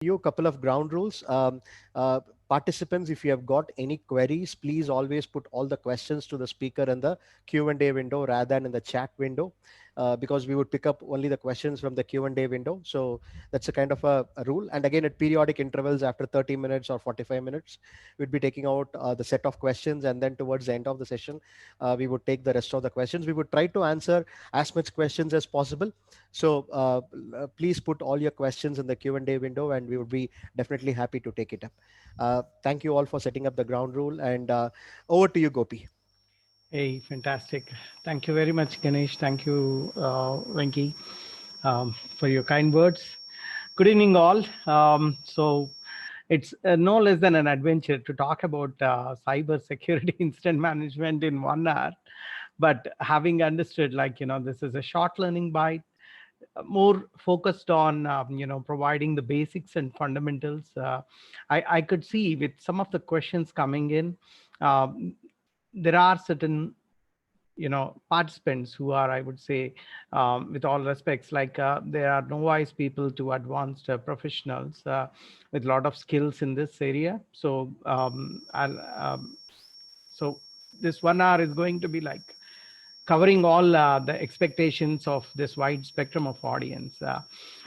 you a couple of ground rules. Uh, Participants, if you have got any queries, please always put all the questions to the speaker in the Q&A window rather than in the chat window, because we would pick up only the questions from the Q&A window. So that's a kind of a rule. And again, at periodic intervals after 30 minutes or 45 minutes, we'd be taking out the set of questions, and then towards the end of the session, we would take the rest of the questions. We would try to answer as much questions as possible. So please put all your questions in the Q&A window, and we would be definitely happy to take it up. Thank you all for setting up the ground rule, and over to you, Gopi. Hey, fantastic. Thank you very much, Ganesh. Thank you, Venki, for your kind words. Good evening, all. So it's no less than an adventure to talk about cyber security incident management in 1 hour. But having understood, like, this is a short learning bite, more focused on, providing the basics and fundamentals. I could see with some of the questions coming in, um, there are certain participants who are, I would say, with all respects, like there are novice people to advanced professionals with a lot of skills in this area. So so this 1 hour is going to be like covering all the expectations of this wide spectrum of audience.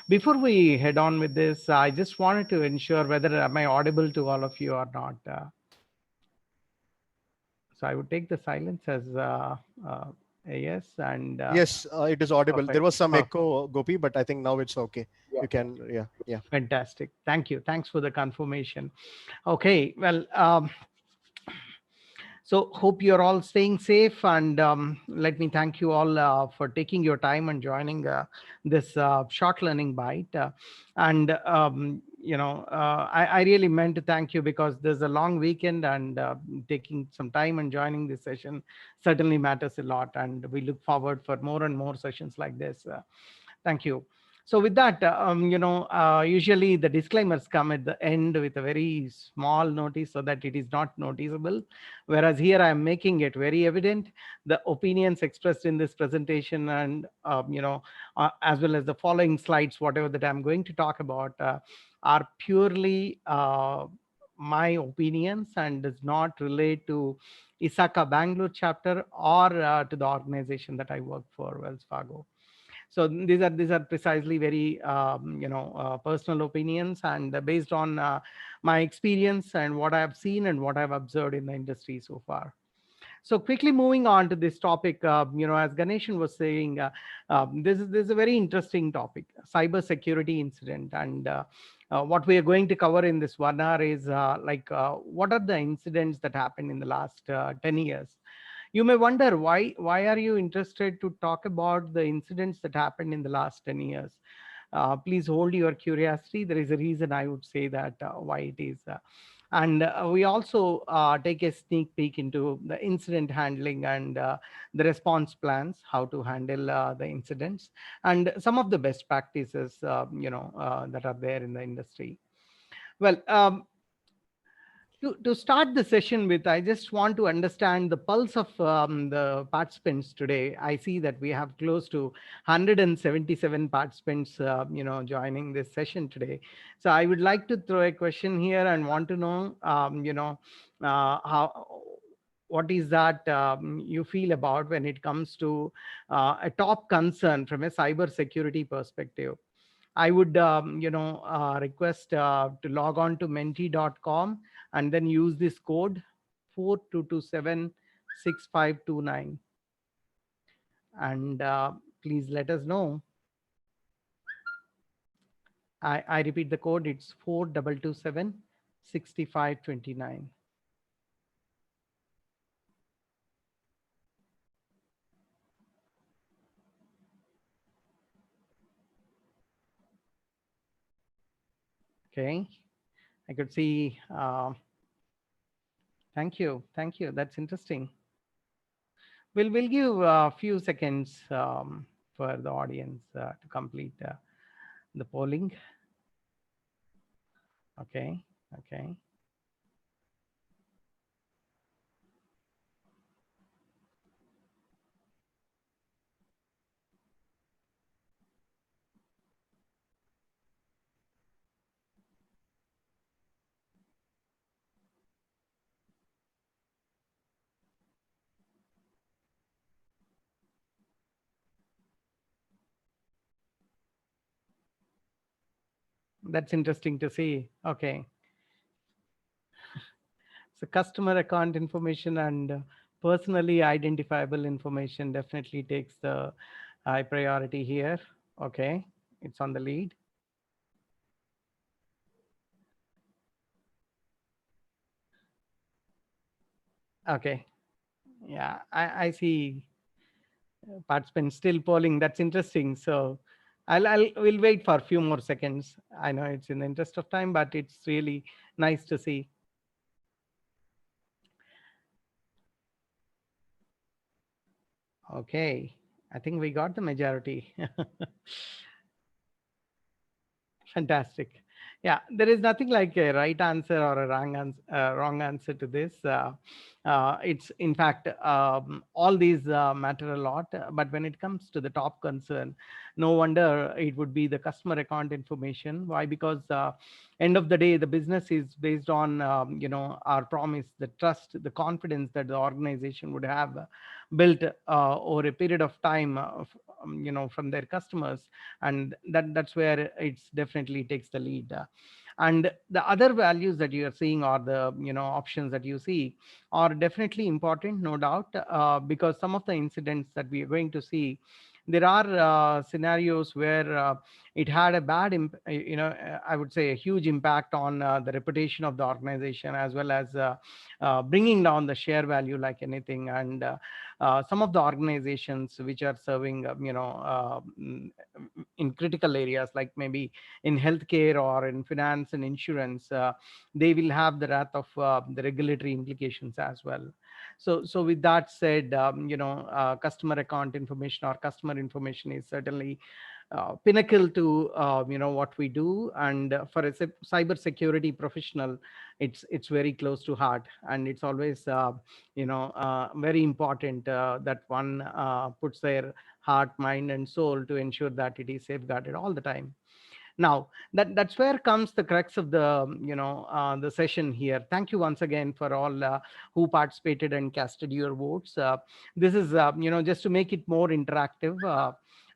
Before we head on with this, I just wanted to ensure whether am I audible to all of you or not. So I would take the silence as a yes, and Yes, it is audible. There perfect. was some Perfect. echo, Gopi, but I think now it's okay. You can, yeah, yeah. Fantastic. Thank you. Thanks for the confirmation. Okay. Well, so hope you're all staying safe, and let me thank you all for taking your time and joining this short learning bite. And I really meant to thank you because there's a long weekend, and taking some time and joining this session certainly matters a lot. And we look forward for more and more sessions like this. Thank you. So with that, usually the disclaimers come at the end with a very small notice so that it is not noticeable. Whereas here I am making it very evident. The opinions expressed in this presentation and, as well as the following slides, whatever that I'm going to talk about, are purely my opinions and does not relate to ISACA Bangalore chapter or to the organization that I work for, Wells Fargo. So these are precisely very personal opinions, and based on my experience and what I have seen and what I've observed in the industry so far. So quickly moving on to this topic, as Ganeshan was saying, this is a very interesting topic, cyber security incident. And what we are going to cover in this 1 hour is what are the incidents that happened in the last 10 years. You may wonder why are you interested to talk about the incidents that happened in the last 10 years. Please hold your curiosity. There is a reason I would say that why it is. And we also take a sneak peek into the incident handling and the response plans, how to handle the incidents, and some of the best practices, that are there in the industry. Well, to start the session with, I just want to understand the pulse of the participants today. I see that we have close to 177 participants, joining this session today. So I would like to throw a question here and want to know, how what is that you feel about when it comes to a top concern from a cyber security perspective. I would, request to log on to menti.com and then use this code 42276529. And please let us know. I repeat the code, it's 42276529. Okay, I could see. Thank you. Thank you. That's interesting. We'll give a few seconds for the audience to complete the polling. Okay. Okay. That's interesting to see. Okay. So customer account information and personally identifiable information definitely takes the high priority here. Okay. It's on the lead. Okay. Yeah. I see participants still polling. That's interesting. So we'll wait for a few more seconds. I know it's in the interest of time, but it's really nice to see. Okay. I think we got the majority. Fantastic. Yeah, there is nothing like a right answer or a wrong answer to this. It's in fact all these matter a lot, but when it comes to the top concern, no wonder it would be the customer account information. Why? Because end of the day, the business is based on our promise, the trust, the confidence that the organization would have built over a period of time, from their customers, and that's where it's definitely takes the lead. And the other values that you are seeing, or the options that you see, are definitely important, no doubt, because some of the incidents that we are going to see, there are scenarios where it had a bad I would say a huge impact on the reputation of the organization, as well as bringing down the share value like anything. And some of the organizations which are serving in critical areas, like maybe in healthcare or in finance and insurance, they will have the wrath of the regulatory implications as well. So with that said, customer account information or customer information is certainly pinnacle to what we do. And for a cyber security professional, it's very close to heart, and it's always very important that one puts their heart, mind, and soul to ensure that it is safeguarded all the time. Now, that's where comes the crux of the session here. Thank you once again for all who participated and casted your votes. This is just to make it more interactive.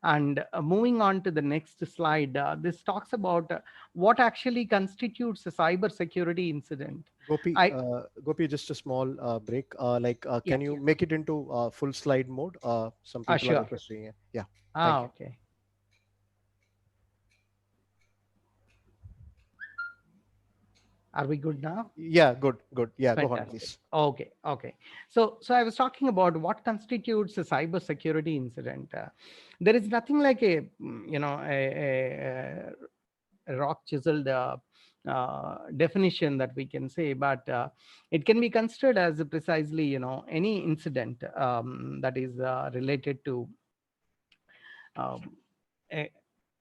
And moving on to the next slide, this talks about what actually constitutes a cyber security incident. I Gopi, just a small break. Yeah. Can you make it into full slide mode? Some people are Sure. requesting it. Yeah, thank you. Okay. Are we good now? Yeah, good, good. Yeah, go on, Fantastic. please. Okay, okay. So I was talking about what constitutes a cybersecurity incident. There is nothing like a rock chiseled definition that we can say, but it can be considered as precisely any incident that is related to um, a,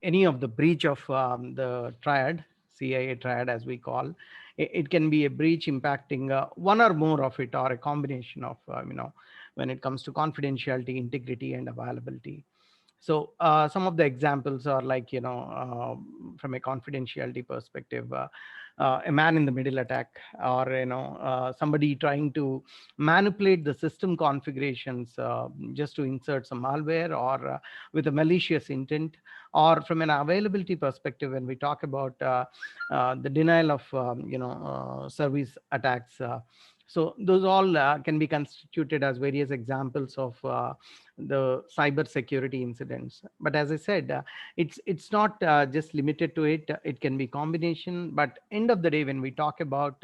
any of the breach of the triad, CIA triad as we call. It can be a breach impacting one or more of it, or a combination of, when it comes to confidentiality, integrity, and availability. So some of the examples are like, from a confidentiality perspective, a man in the middle attack, or somebody trying to manipulate the system configurations just to insert some malware, or with a malicious intent. Or from an availability perspective, when we talk about the denial of service attacks. So those all can be constituted as various examples of the cyber security incidents. But as I said, it's not just limited to it. It can be combination, but end of the day, when we talk about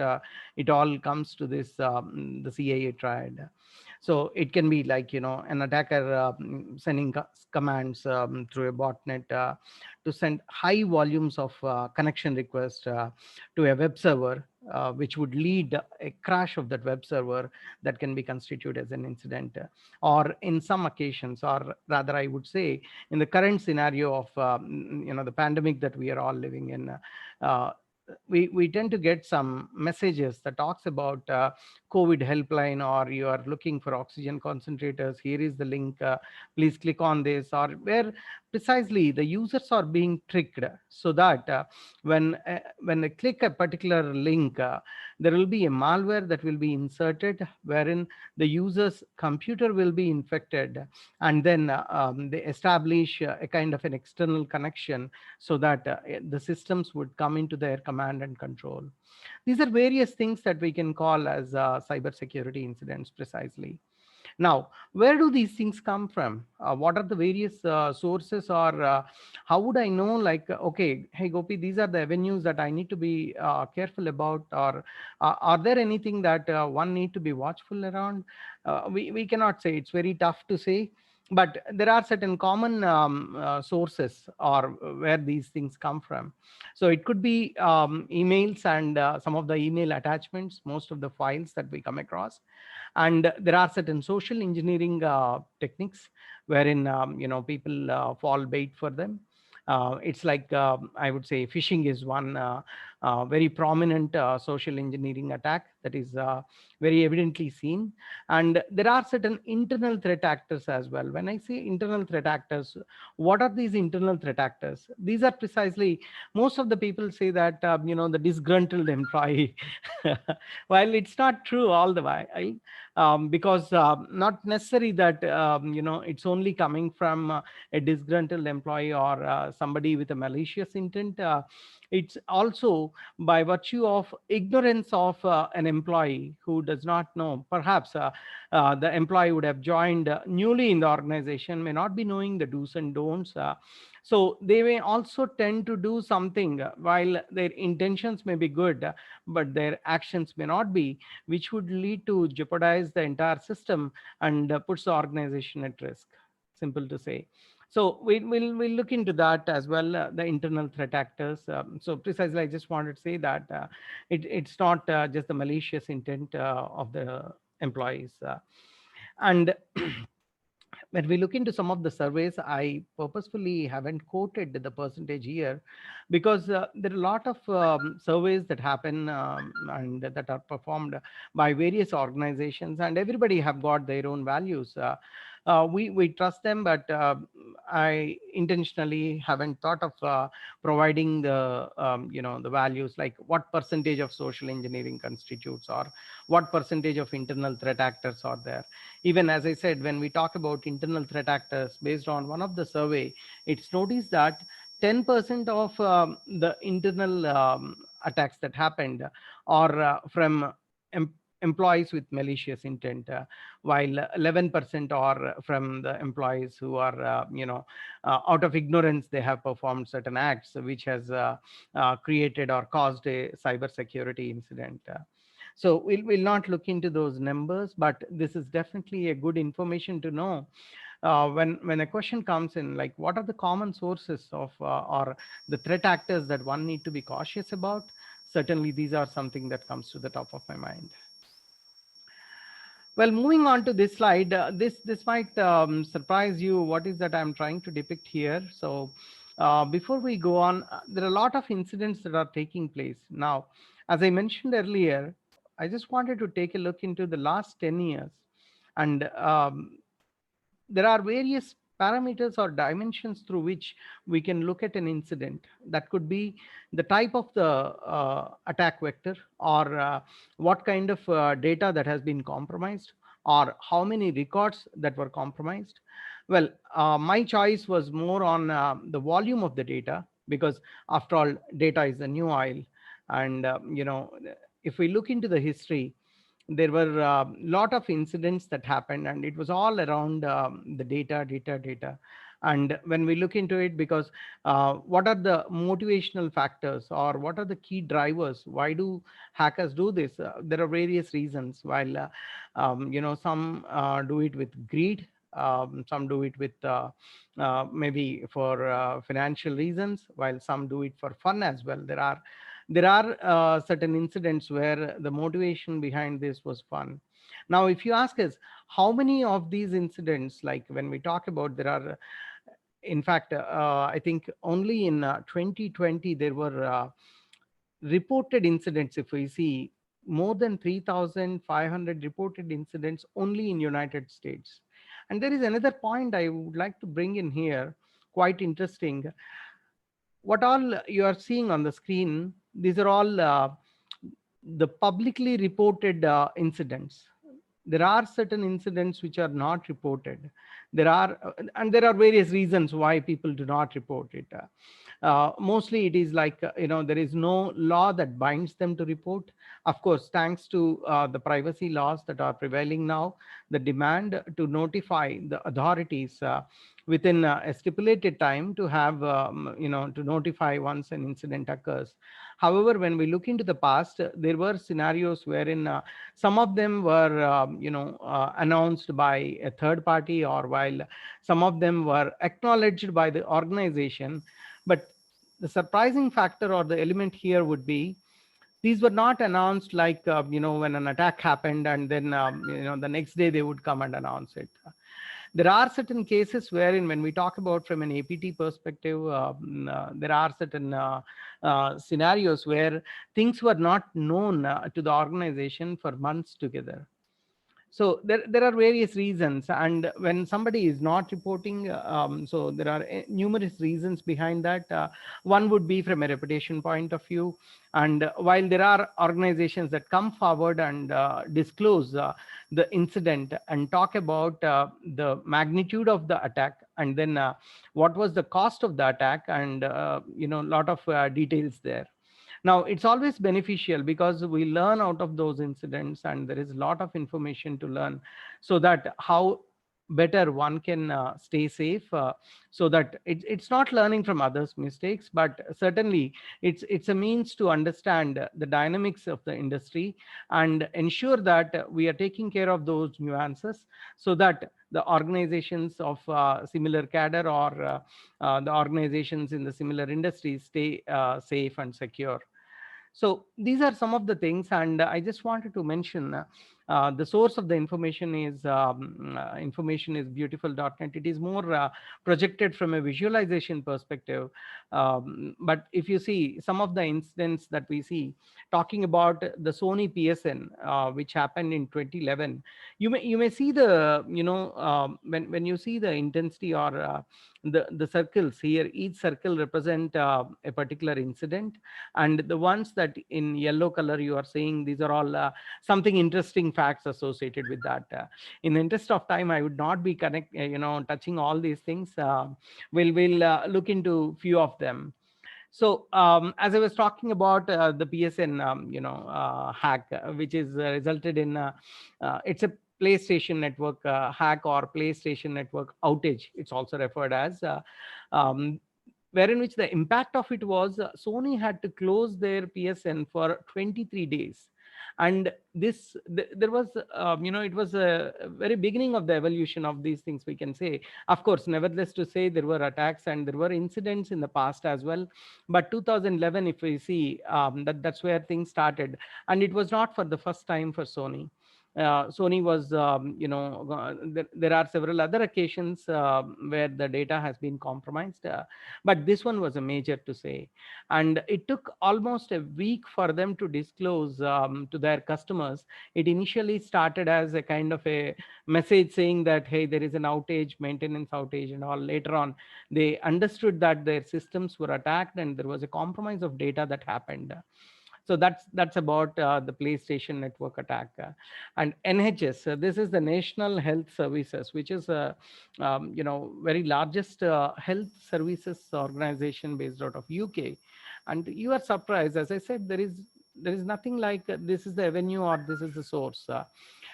it, all comes to this the CIA triad. So it can be like an attacker sending commands through a botnet to send high volumes of connection requests to a web server, which would lead a crash of that web server. That can be constituted as an incident. Or in some occasions, or rather I would say, in the current scenario of the pandemic that we are all living in, uh, we tend to get some messages that talks about COVID helpline, or you are looking for oxygen concentrators, here is the link, please click on this, or where precisely the users are being tricked, so that when they click a particular link, there will be a malware that will be inserted, wherein the user's computer will be infected, and then they establish a kind of an external connection, so that the systems would come into their command and control. These are various things that we can call as cybersecurity incidents precisely. Now, where do these things come from? What are the various sources, or how would I know, like, okay, hey Gopi, these are the avenues that I need to be careful about, or are there anything that one need to be watchful around? We cannot say, it's very tough to say, but there are certain common sources, or where these things come from. So it could be emails, and some of the email attachments, most of the files that we come across. And there are certain social engineering techniques, wherein people fall bait for them. It's like, I would say, phishing is one very prominent social engineering attack that is very evidently seen. And there are certain internal threat actors as well. When I say internal threat actors, what are these internal threat actors? These are precisely, most of the people say that the disgruntled employee. While it's not true all the while, because not necessary that it's only coming from a disgruntled employee, or somebody with a malicious intent. It's also by virtue of ignorance of an employee who does not know. Perhaps the employee would have joined newly in the organization, may not be knowing the do's and don'ts. So they may also tend to do something, while their intentions may be good, but their actions may not be, which would lead to jeopardize the entire system, and puts the organization at risk. Simple to say. So we'll look into that as well, the internal threat actors. So precisely, I just wanted to say that it's not just the malicious intent of the employees. And when we look into some of the surveys, I purposefully haven't quoted the percentage here, because there are a lot of surveys that happen, and that are performed by various organizations, and everybody have got their own values. We trust them, but I intentionally haven't thought of providing the values, like what percentage of social engineering constitutes, or what percentage of internal threat actors are there. Even as I said, when we talk about internal threat actors, based on one of the survey, it's noticed that 10% of the internal attacks that happened are from em- employees with malicious intent, while 11% are from the employees who are, out of ignorance, they have performed certain acts which has created or caused a cybersecurity incident. So we'll not look into those numbers, but this is definitely a good information to know. When a question comes in, like, what are the common sources of or the threat actors that one need to be cautious about? Certainly, these are something that comes to the top of my mind. Well, moving on to this slide, this might surprise you. What is that I'm trying to depict here? So, before we go on, there are a lot of incidents that are taking place now. As I mentioned earlier, I just wanted to take a look into the last 10 years, and there are various parameters or dimensions through which we can look at an incident. That could be the type of the attack vector, or what kind of data that has been compromised, or how many records that were compromised. Well, my choice was more on the volume of the data, because after all, data is the new oil. And if we look into the history, there were a lot of incidents that happened, and it was all around the data. And when we look into it, because what are the motivational factors, or what are the key drivers, why do hackers do this? There are various reasons. While some do it with greed, some do it with maybe for financial reasons, while some do it for fun as well. There are certain incidents where the motivation behind this was fun. Now, if you ask us how many of these incidents, like when we talk about, there are, in fact, I think only in 2020 there were reported incidents. If we see, more than 3,500 reported incidents only in United States. And there is another point I would like to bring in here. quite interesting. What all you are seeing on the screen, these are all the publicly reported incidents. There are certain incidents which are not reported. There are and there are various reasons why people do not report it. Mostly it is like, there is no law that binds them to report. Of course, thanks to the privacy laws that are prevailing now, the demand to notify the authorities within a stipulated time to have, to notify once an incident occurs. However, when we look into the past, there were scenarios wherein some of them were, announced by a third party, or while some of them were acknowledged by the organization. But the surprising factor or the element here would be, these were not announced like, when an attack happened and then, the next day they would come and announce it. There are certain cases wherein, when we talk about from an APT perspective, there are certain scenarios where things were not known to the organization for months together. So there are various reasons, and when somebody is not reporting, so there are numerous reasons behind that. One would be from a reputation point of view, and while there are organizations that come forward and disclose the incident and talk about the magnitude of the attack, and then what was the cost of the attack, and a lot of details there. Now, it's always beneficial because we learn out of those incidents, and there is a lot of information to learn, so that how better one can stay safe, so that it's not learning from others' mistakes, but certainly it's a means to understand the dynamics of the industry and ensure that we are taking care of those nuances, so that the organizations of similar cadre, or the organizations in the similar industries stay safe and secure. So these are some of the things, and I just wanted to mention the source of the information is beautiful.net. It is more projected from a visualization perspective. But if you see some of the incidents that we see, talking about the Sony PSN, which happened in 2011, you may see the, when you see the intensity, or the circles here, each circle represent a particular incident, and the ones that in yellow color you are seeing, these are all something interesting facts associated with that. In the interest of time, I would not be touching all these things. We'll look into few of them. So as I was talking about the PSN, hack, which is resulted in, it's a PlayStation network hack, or PlayStation network outage, it's also referred as, um, wherein which the impact of it was, Sony had to close their PSN for 23 days. And there was, it was a very beginning of the evolution of these things, we can say. Of course, nevertheless, to say, there were attacks and there were incidents in the past as well. But 2011, if we see, that's where things started. And it was not for the first time for Sony. Sony was, there are several other occasions where the data has been compromised, but this one was a major, to say. And it took almost a week for them to disclose to their customers. It initially started as a kind of a message saying that, hey, there is an outage, maintenance outage, and all. Later on, they understood that their systems were attacked and there was a compromise of data that happened. So that's about the PlayStation network attack. And NHS, this is the National Health Services, which is a very largest health services organization based out of UK. And you are surprised, as I said, there is nothing like this is the avenue or this is the source.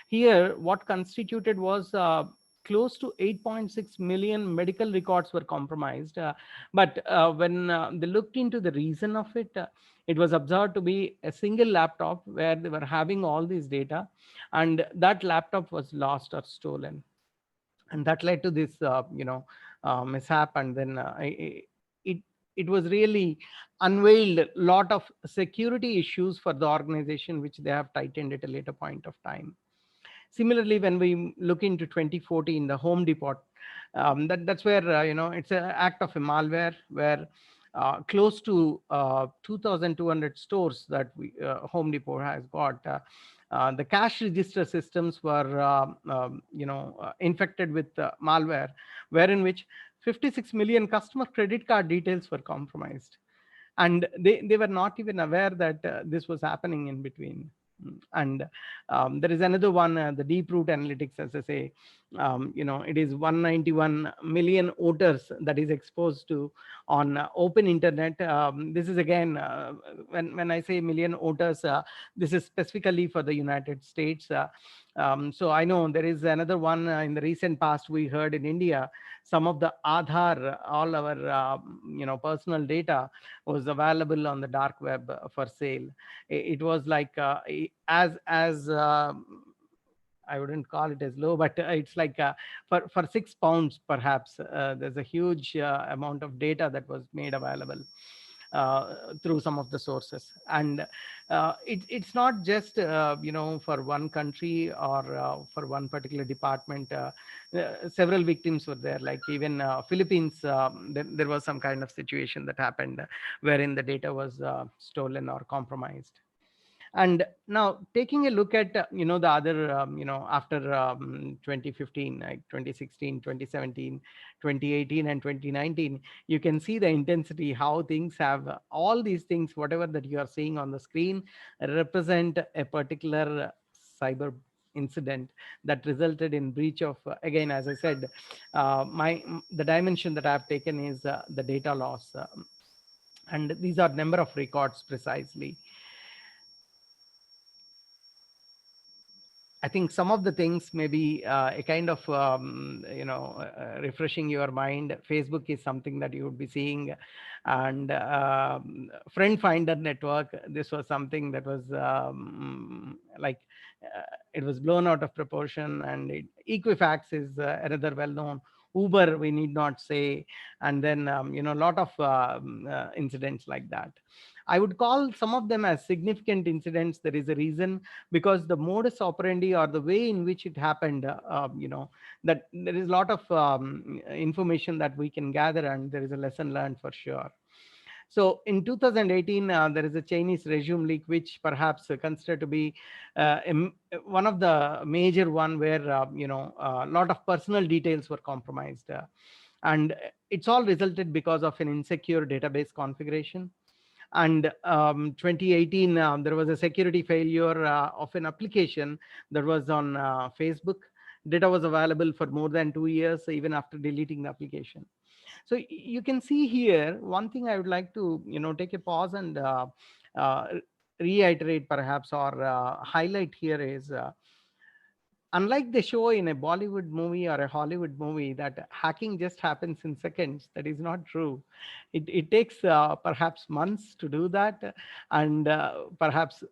Here, what constituted was close to 8.6 million medical records were compromised. But when they looked into the reason of it, it was observed to be a single laptop where they were having all these data, and that laptop was lost or stolen. And that led to this, mishap. And then it it was really unveiled a lot of security issues for the organization, which they have tightened at a later point of time. Similarly, when we look into 2014, the Home Depot, that's where, it's an act of a malware where close to 2,200 stores that Home Depot has got. The cash register systems were, infected with malware, wherein which 56 million customer credit card details were compromised, and they were not even aware that this was happening in between. And there is another one, the deep root analytics, as I say. It is 191 million voters that is exposed to on open internet. This is again, when I say million voters, this is specifically for the United States. So I know there is another one in the recent past we heard in India. Some of the Aadhaar, all our personal data was available on the dark web for sale. It was like, as I wouldn't call it as low, but it's like, for £6 perhaps. There's a huge amount of data that was made available through some of the sources. And it's not just for one country or for one particular department. Several victims were there, like even Philippines. There was some kind of situation that happened wherein the data was stolen or compromised. And now taking a look at the other after 2015, like 2016, 2017, 2018, and 2019, you can see the intensity, how things have, all these things, whatever that you are seeing on the screen, represent a particular cyber incident that resulted in breach of, again, as I said, my the dimension that I have taken is the data loss. And these are number of records precisely. I think some of the things may be a kind of, refreshing your mind. Facebook is something that you would be seeing, and Friend Finder network. This was something that was like, it was blown out of proportion. And Equifax is another well-known. Uber, we need not say, and then a lot of incidents like that. I would call some of them as significant incidents. There is a reason, because the modus operandi or the way in which it happened, that there is a lot of information that we can gather, and there is a lesson learned for sure. So in 2018, there is a Chinese resume leak, which perhaps considered to be one of the major one, where a lot of personal details were compromised, and it's all resulted because of an insecure database configuration. And 2018, there was a security failure of an application that was on Facebook. Data was available for more than 2 years even after deleting the application. So you can see here, one thing I would like to take a pause and uh, reiterate perhaps, or highlight here is, unlike the show in a Bollywood movie or a Hollywood movie that hacking just happens in seconds, that is not true. It takes perhaps months to do that, and perhaps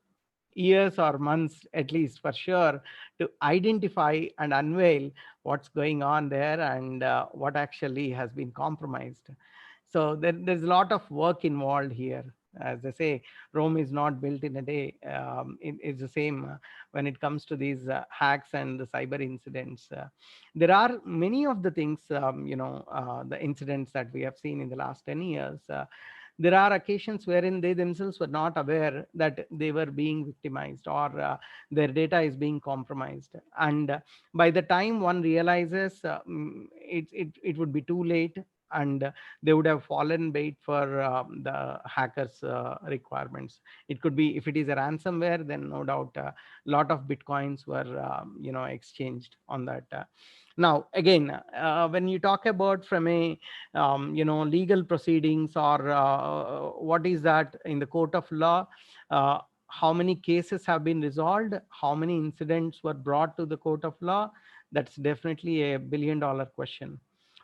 years or months, at least for sure, to identify and unveil what's going on there, and what actually has been compromised. So there's a lot of work involved here. As I say, Rome is not built in a day. It's the same when it comes to these hacks and the cyber incidents. There are many of the things, the incidents that we have seen in the last 10 years. There are occasions wherein they themselves were not aware that they were being victimized, or their data is being compromised. And by the time one realizes, it would be too late, and they would have fallen bait for the hackers requirements. It could be, if it is a ransomware, then no doubt a lot of bitcoins were exchanged on that. Now again, when you talk about from a legal proceedings, or what is that in the court of law, uh, how many cases have been resolved, how many incidents were brought to the court of law, that's definitely a billion-dollar question.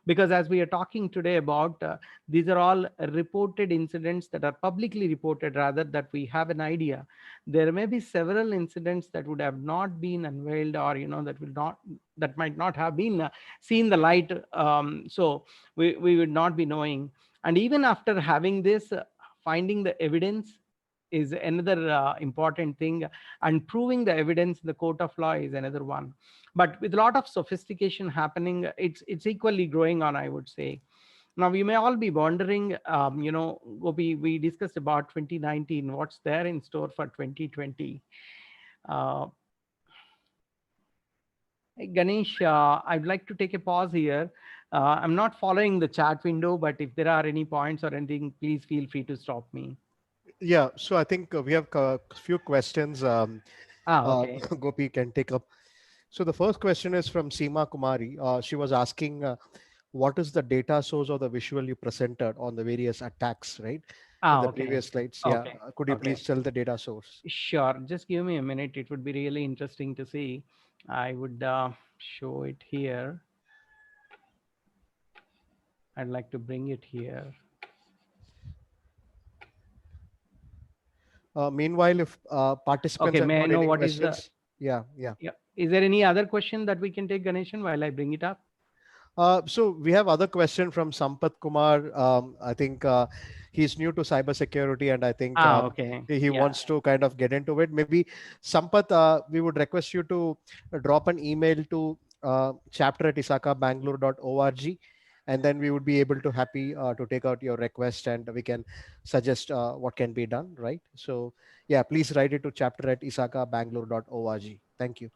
Because as we are talking today about, these are all reported incidents that are publicly reported, rather that we have an idea. There may be several incidents that would have not been unveiled, or that might not have been seen the light. So we would not be knowing. And even after having this, finding the evidence is another important thing, and proving the evidence in the court of law is another one. But with a lot of sophistication happening, it's equally growing on, I would say. Now you may all be wondering, Gopi, we discussed about 2019, what's there in store for 2020? uh, Ganesh, I'd like to take a pause here. I'm not following the chat window, but if there are any points or anything, please feel free to stop me. Yeah, so I think we have a few questions. Okay. Gopi can take up. So the first question is from Seema Kumari. She was asking, what is the data source or the visual you presented on the various attacks, right? In the Okay. previous slides. Yeah. Okay. Could you Okay. please tell the data source? Sure. Just give me a minute. It would be really interesting to see. I would show it here. I'd like to bring it here. Meanwhile, if participants Okay. have May I got know any what is the? questions, yeah, yeah. Yeah. Is there any other question that we can take, Ganeshan, while I bring it up? So we have other question from Sampath Kumar. I think he's new to cybersecurity, and I think Okay. he Yeah. wants to kind of get into it. Maybe Sampath, we would request you to drop an email to chapter@isakabangalore.org, and then we would be able to happy to take out your request, and we can suggest what can be done. Right. So yeah, please write it to chapter@isakabangalore.org. Thank you.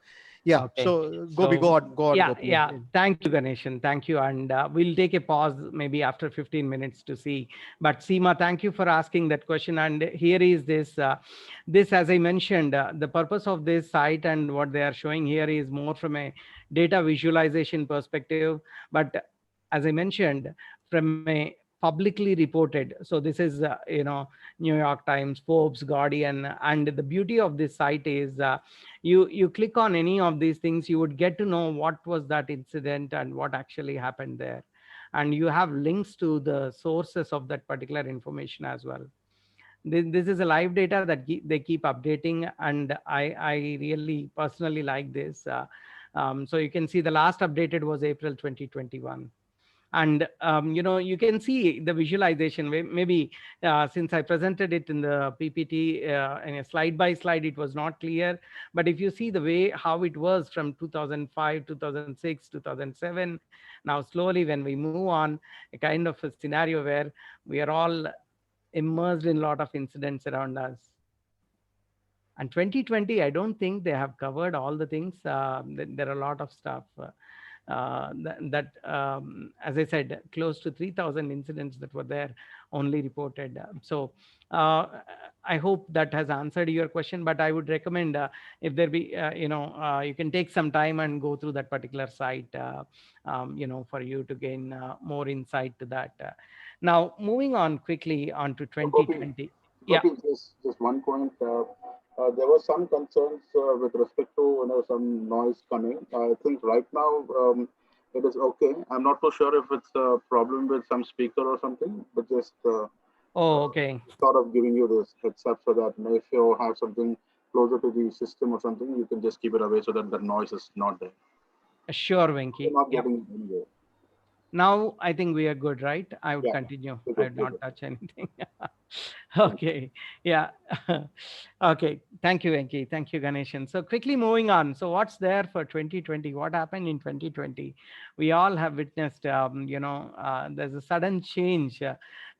Yeah. Okay. So Gopi, So, go on, yeah, Gopi. yeah. Thank you, Ganeshan. Thank you. And we'll take a pause maybe after 15 minutes to see. But Seema, thank you for asking that question. And here is this. This, as I mentioned, the purpose of this site and what they are showing here is more from a data visualization perspective. But as I mentioned, from a publicly reported. So this is, New York Times, Forbes, Guardian. And the beauty of this site is you click on any of these things, you would get to know what was that incident and what actually happened there, and you have links to the sources of that particular information as well. This is a live data that they keep updating, and I really personally like this. So you can see the last updated was April 2021. And you can see the visualization. Maybe since I presented it in the PPT in a slide by slide, it was not clear. But if you see the way how it was from 2005, 2006, 2007, now slowly when we move on, a kind of a scenario where we are all immersed in a lot of incidents around us. And 2020, I don't think they have covered all the things. There are a lot of stuff that, as I said, close to 3,000 incidents that were there only reported. So uh, I hope that has answered your question. But I would recommend if there be, you can take some time and go through that particular site, for you to gain more insight to that. Now, moving on quickly on to So, Gopi, 2020. Yeah. Gopi, just one point. There were some concerns with respect to some noise coming. I think right now it is okay. I'm not too sure if it's a problem with some speaker or something, but just Oh, okay. sort of giving you this heads up so that if you have something closer to the system or something, you can just keep it away so that the noise is not there. Sure, You're Venki. not Yep. getting anywhere. Now I think we are good, right? I would Yeah, continue. we're I good. would We're not good. touch anything. Thank Okay. Yeah. Okay. Thank you, Venki. Thank you, Ganeshan. So quickly moving on. So what's there for 2020? What happened in 2020? We all have witnessed, there's a sudden change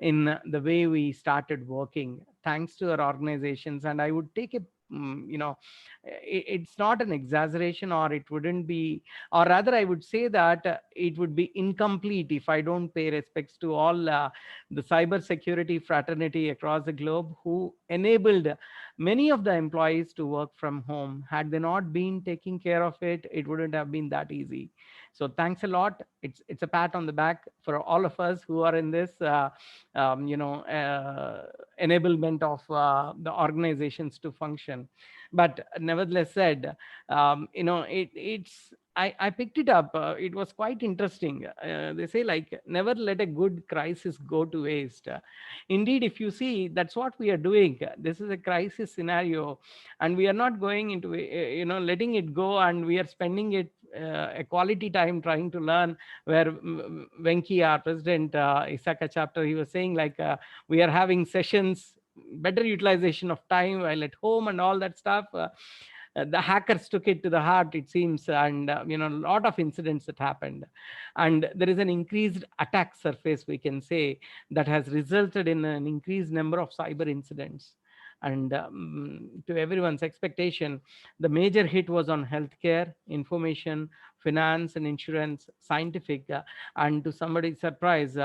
in the way we started working thanks to our organizations. And I would take a, it's not an exaggeration, or it wouldn't be, or rather I would say that it would be incomplete if I don't pay respects to all the cyber security fraternity across the globe who enabled many of the employees to work from home. Had they not been taking care of it, it wouldn't have been that easy. So thanks a lot. It's a pat on the back for all of us who are in this enablement of the organizations to function. But nevertheless said, I picked it up. It was quite interesting. They say, like, never let a good crisis go to waste. Indeed, if you see, that's what we are doing. This is a crisis scenario, and we are not going into, letting it go, and we are spending it a quality time trying to learn. Where Venki, our president, Isaka chapter, he was saying, like, we are having sessions, better utilization of time while at home and all that stuff. The hackers took it to the heart, it seems, and a lot of incidents that happened, and there is an increased attack surface, we can say, that has resulted in an increased number of cyber incidents. And to everyone's expectation, the major hit was on healthcare, information, finance and insurance, scientific, and to somebody's surprise,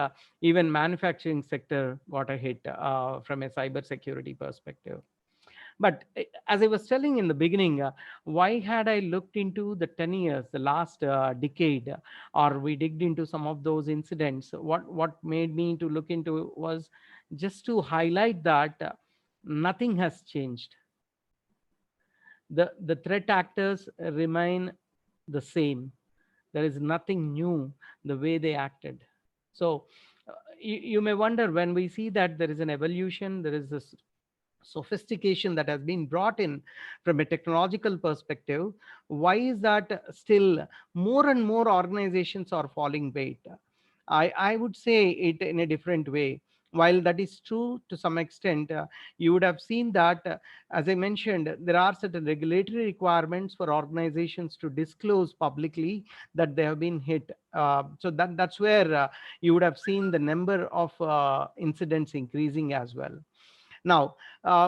even manufacturing sector got a hit from a cyber security perspective. But as I was telling in the beginning, why had I looked into the 10 years, the last decade, or we digged into some of those incidents? What made me to look into was just to highlight that nothing has changed. The threat actors remain the same. There is nothing new the way they acted. So you may wonder, when we see that there is an evolution, there is this sophistication that has been brought in from a technological perspective, why is that still more and more organizations are falling bait? I would say it in a different way. While that is true to some extent, you would have seen that, as I mentioned, there are certain regulatory requirements for organizations to disclose publicly that they have been hit. So that's where you would have seen the number of incidents increasing as well. Now,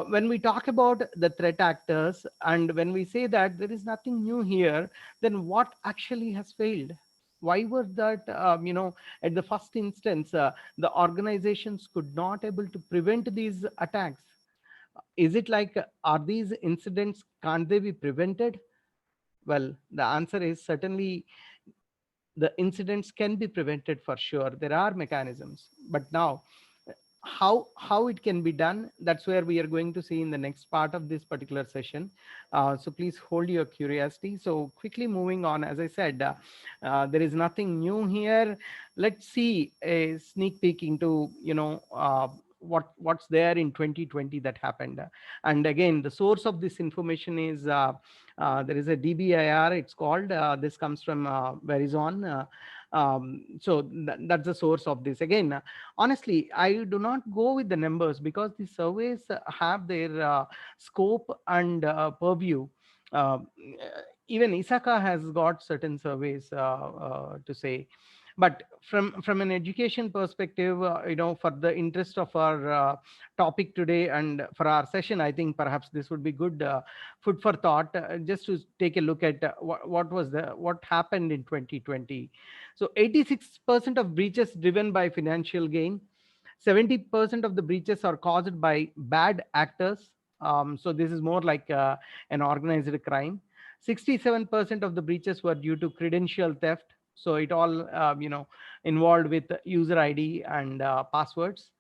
when we talk about the threat actors, and when we say that there is nothing new here, then what actually has failed? Why was that, at the first instance, the organizations could not able to prevent these attacks? Is it like, are these incidents, can't they be prevented? Well, the answer is certainly the incidents can be prevented for sure. There are mechanisms, but now how it can be done, that's where we are going to see in the next part of this particular session. So please hold your curiosity. So quickly moving on, as I said, there is nothing new here. Let's see a sneak peek into, what's there in 2020 that happened. And again, the source of this information is, there is a DBIR, it's called. This comes from Verizon. So that's the source of this. Again, honestly, I do not go with the numbers, because the surveys have their scope and purview. uh, Even Isaka has got certain surveys to say. But from an education perspective, for the interest of our topic today and for our session, I think perhaps this would be good food for thought, just to take a look at what happened in 2020. So 86% of breaches driven by financial gain. 70% of the breaches are caused by bad actors. So this is more like an organized crime. 67% of the breaches were due to credential theft. So it all, involved with user ID and passwords.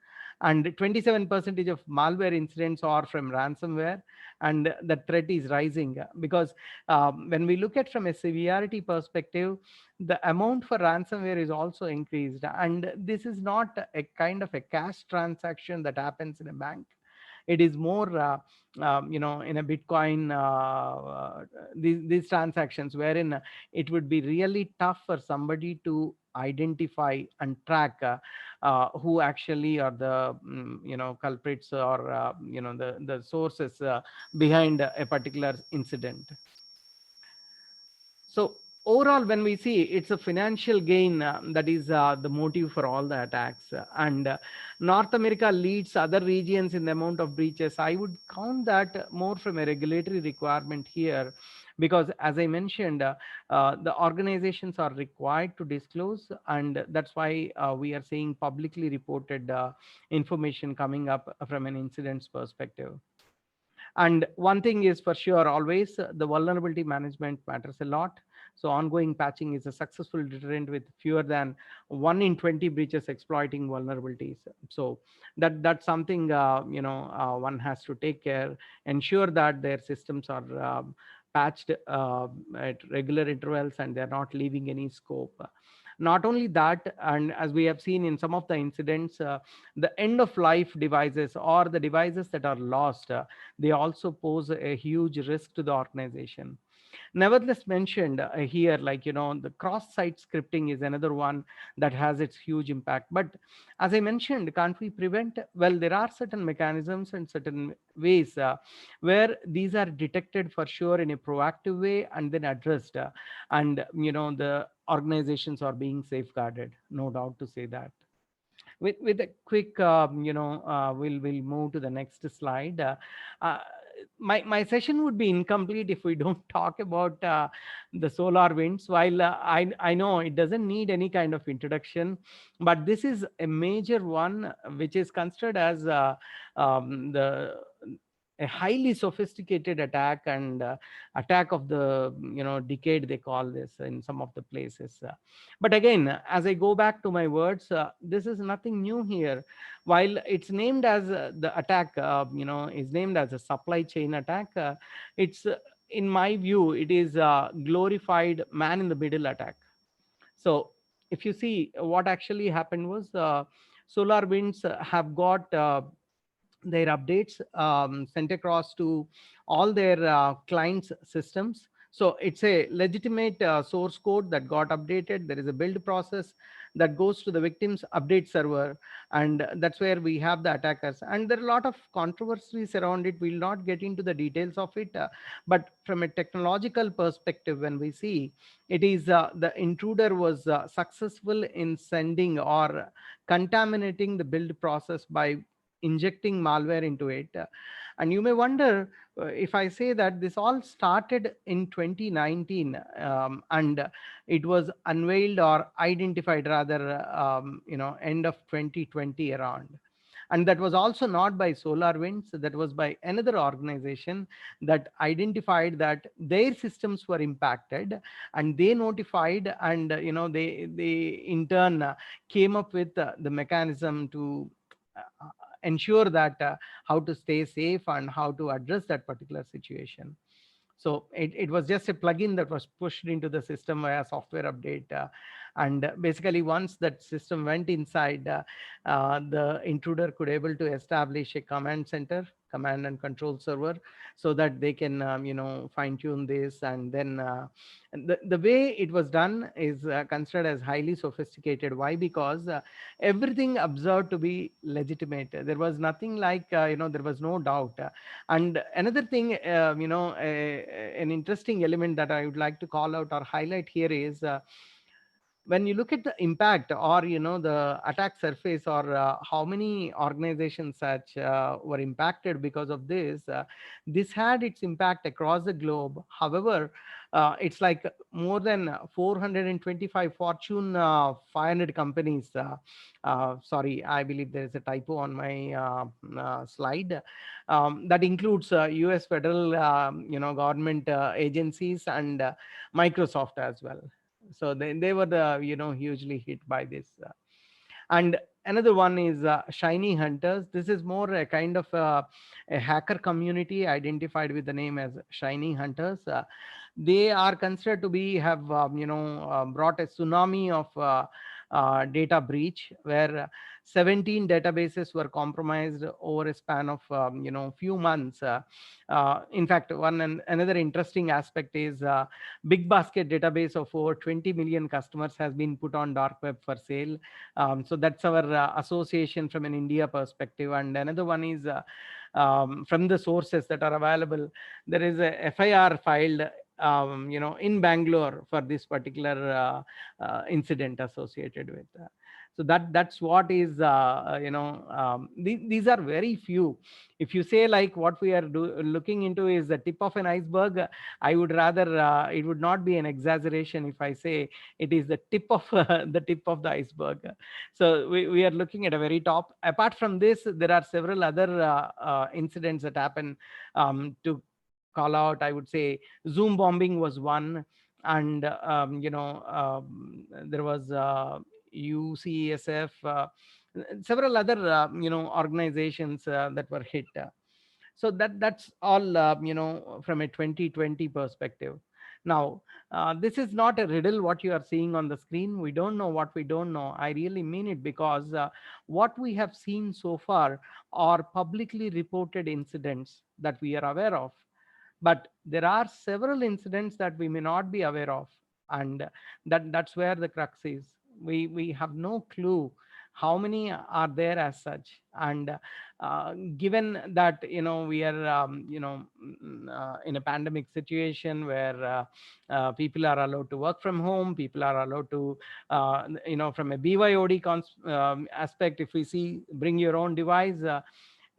And 27% of malware incidents are from ransomware. And the threat is rising, because when we look at from a severity perspective, the amount for ransomware is also increased. And this is not a kind of a cash transaction that happens in a bank. It is more, in a Bitcoin, these transactions, wherein it would be really tough for somebody to identify and track who actually are the, culprits, or the sources behind a particular incident. So overall, when we see, it's a financial gain that is the motive for all the attacks. And North America leads other regions in the amount of breaches. I would count that more from a regulatory requirement here, because as I mentioned, the organizations are required to disclose, and that's why we are seeing publicly reported information coming up from an incident's perspective. And one thing is for sure, always the vulnerability management matters a lot. So ongoing patching is a successful deterrent, with fewer than 1 in 20 breaches exploiting vulnerabilities. So that's something, one has to take care, ensure that their systems are patched at regular intervals, and they're not leaving any scope. Not only that, and as we have seen in some of the incidents, the end of life devices, or the devices that are lost, they also pose a huge risk to the organization. Nevertheless, mentioned here, like, the cross-site scripting is another one that has its huge impact. But as I mentioned, can't we prevent? Well, there are certain mechanisms and certain ways where these are detected for sure in a proactive way, and then addressed, and the organizations are being safeguarded, no doubt to say that. With a quick, we'll move to the next slide. Uh, my session would be incomplete if we don't talk about the solar winds. While I know it doesn't need any kind of introduction, but this is a major one, which is considered as the a highly sophisticated attack, and attack of the decade, they call this in some of the places. But again, as I go back to my words, this is nothing new here. While it's named as the attack, is named as a supply chain attack, it's in my view, it is a glorified man in the middle attack. So if you see, what actually happened was, solar winds have got their updates sent across to all their clients systems. So it's a legitimate source code that got updated. There is a build process that goes to the victim's update server, and that's where we have the attackers. And there are a lot of controversies around it. We'll not get into the details of it, but from a technological perspective, when we see, it is the intruder was successful in sending or contaminating the build process by injecting malware into it. And you may wonder, if I say that this all started in 2019, and it was unveiled or identified rather, end of 2020 around. And that was also not by SolarWinds, that was by another organization that identified that their systems were impacted, and they notified, and they in turn came up with the mechanism to ensure that how to stay safe and how to address that particular situation. So it was just a plugin that was pushed into the system via software update. And basically, once that system went inside, the intruder could able to establish a command center, command and control server, so that they can fine tune this. And then the way it was done is considered as highly sophisticated. Why? Because everything observed to be legitimate. There was nothing like, there was no doubt. And another thing, an interesting element that I would like to call out or highlight here is, when you look at the impact, or the attack surface, or how many organizations such were impacted because of this, this had its impact across the globe. However, it's like more than 425 Fortune 500 companies. Sorry, I believe there is a typo on my slide. That includes US federal government agencies, and Microsoft as well. So they were the hugely hit by this. And another one is shiny hunters. This is more a kind of a hacker community identified with the name as shiny hunters. They are considered to be have brought a tsunami of data breach, where 17 databases were compromised over a span of few months. In fact, one and another interesting aspect is, big basket database of over 20 million customers has been put on dark web for sale. So that's our association from an India perspective. And another one is, from the sources that are available, there is a FIR filed in Bangalore for this particular incident associated with. So that's what is, these are very few. If you say like what we are looking into is the tip of an iceberg, I would rather, it would not be an exaggeration if I say it is the tip of the tip of the iceberg. So we are looking at a very top. Apart from this, there are several other incidents that happen. To call out, I would say Zoom bombing was one. And there was UCSF, several other organizations that were hit. So that's all from a 2020 perspective. Now, this is not a riddle what you are seeing on the screen. We don't know what we don't know. I really mean it, because what we have seen so far are publicly reported incidents that we are aware of, but there are several incidents that we may not be aware of. And that's where the crux is. We have no clue how many are there as such. And given that we are in a pandemic situation where people are allowed to work from home, people are allowed to from a BYOD aspect, if we see bring your own device,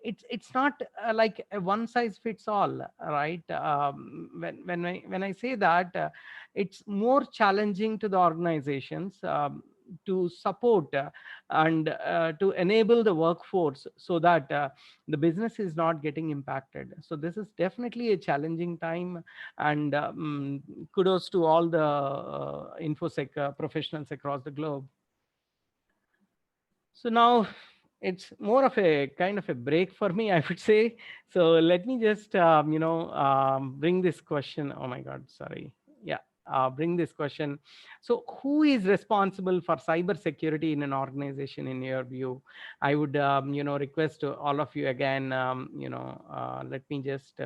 it's not like a one size fits all, right? When I say that, it's more challenging to the organizations to support and to enable the workforce so that the business is not getting impacted. So this is definitely a challenging time, and kudos to all the infosec professionals across the globe. So now it's more of a kind of a break for me, I would say. So let me just, bring this question. Oh my God, sorry. Yeah, bring this question. So, who is responsible for cyber security in an organization, in your view? I would, request to all of you again. Let me just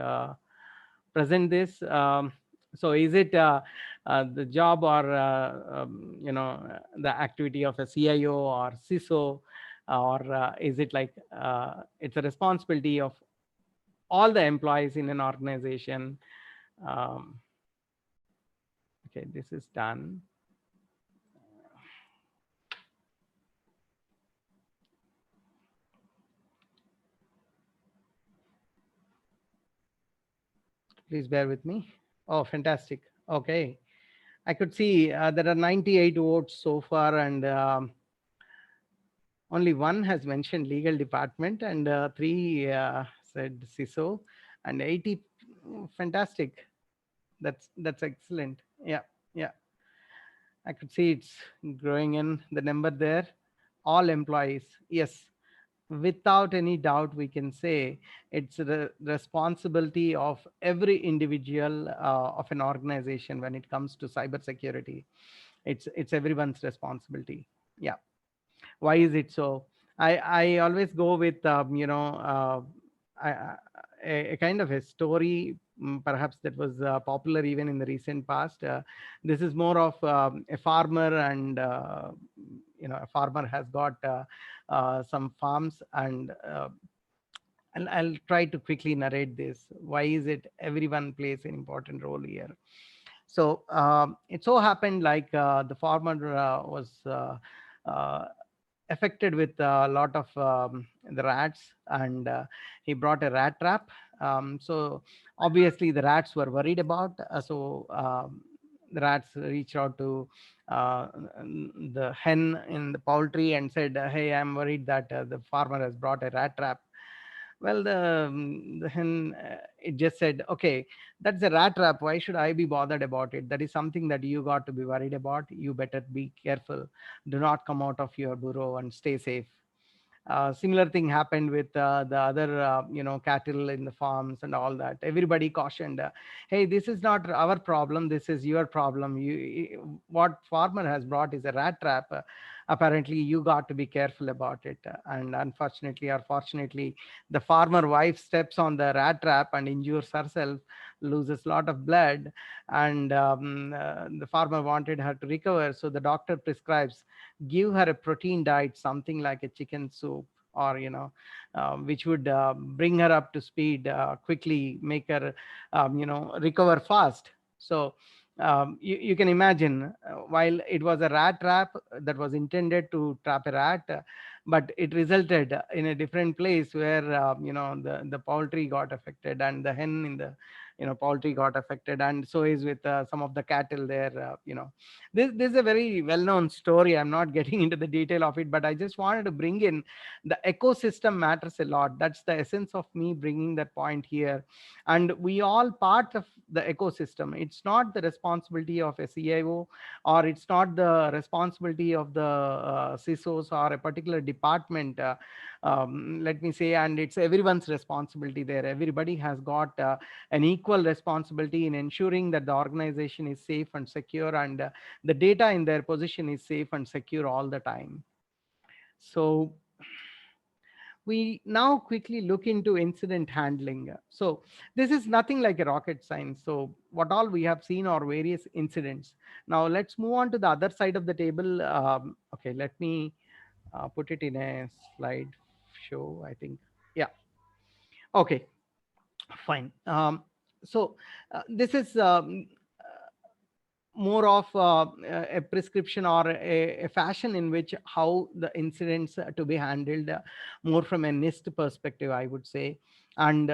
present this. So, is it the job or the activity of a CIO or CISO, or is it like it's a responsibility of all the employees in an organization? um, okay, this is done. Please bear with me. Oh, fantastic. Okay, I could see there are 98 votes so far, and only one has mentioned legal department, and three said CISO, and 80. Fantastic. That's excellent. Yeah, yeah. I could see it's growing in the number there. All employees, yes, without any doubt, we can say it's the responsibility of every individual of an organization when it comes to cybersecurity. It's everyone's responsibility. Yeah. Why is it so? I always go with I- a kind of a story, perhaps that was popular even in the recent past. This is more of a farmer, and a farmer has got some farms, and I'll try to quickly narrate this. Why is it everyone plays an important role here? So it so happened like the farmer was uh, affected with a lot of the rats, and he brought a rat trap. So obviously the rats were worried about. The rats reached out to uh, the hen in the poultry and said, "Hey, I'm worried that the farmer has brought a rat trap." Well, the hen, it just said, "Okay, that's a rat trap. Why should I be bothered about it? That is something that you got to be worried about. You better be careful. Do not come out of your burrow and stay safe." Similar thing happened with the other cattle in the farms and all that. Everybody cautioned, "Hey, this is not our problem, this is your problem. What farmer has brought is a rat trap. Apparently you got to be careful about it." And unfortunately or fortunately, the farmer wife steps on the rat trap and injures herself, loses a lot of blood, and the farmer wanted her to recover, so the doctor prescribes, "Give her a protein diet, something like a chicken soup, or which would bring her up to speed quickly, make her recover fast." So you can imagine, while it was a rat trap that was intended to trap a rat, but it resulted in a different place where the poultry got affected, and the hen in the poultry got affected, and so is with some of the cattle there. This is a very well known story. I'm not getting into the detail of it, but I just wanted to bring in the ecosystem matters a lot. That's the essence of me bringing that point here. And we all part of the ecosystem. It's not the responsibility of a CIO, or it's not the responsibility of the CISOs or a particular department, let me say, and it's everyone's responsibility there. Everybody has got an equal responsibility in ensuring that the organization is safe and secure, and the data in their position is safe and secure all the time. So we now quickly look into incident handling. So this is nothing like a rocket science. So what all we have seen are various incidents. Now let's move on to the other side of the table. Okay, let me put it in a slide show, I think. Yeah. Okay, fine. This is more of a prescription or a fashion in which how the incidents to be handled, more from a NIST perspective, I would say. And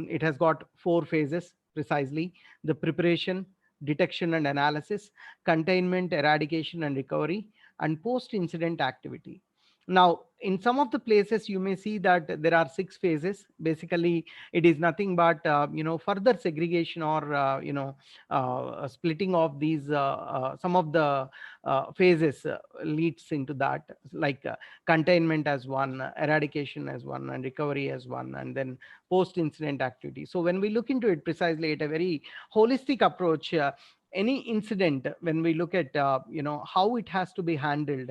it has got four phases precisely: the preparation, detection and analysis, containment, eradication and recovery, and post incident activity. Now, in some of the places, you may see that there are six phases. Basically, it is nothing but further segregation or splitting of these some of the phases leads into that, like containment as one, eradication as one, and recovery as one, and then post incident activity. So when we look into it precisely at a very holistic approach, any incident, when we look at how it has to be handled,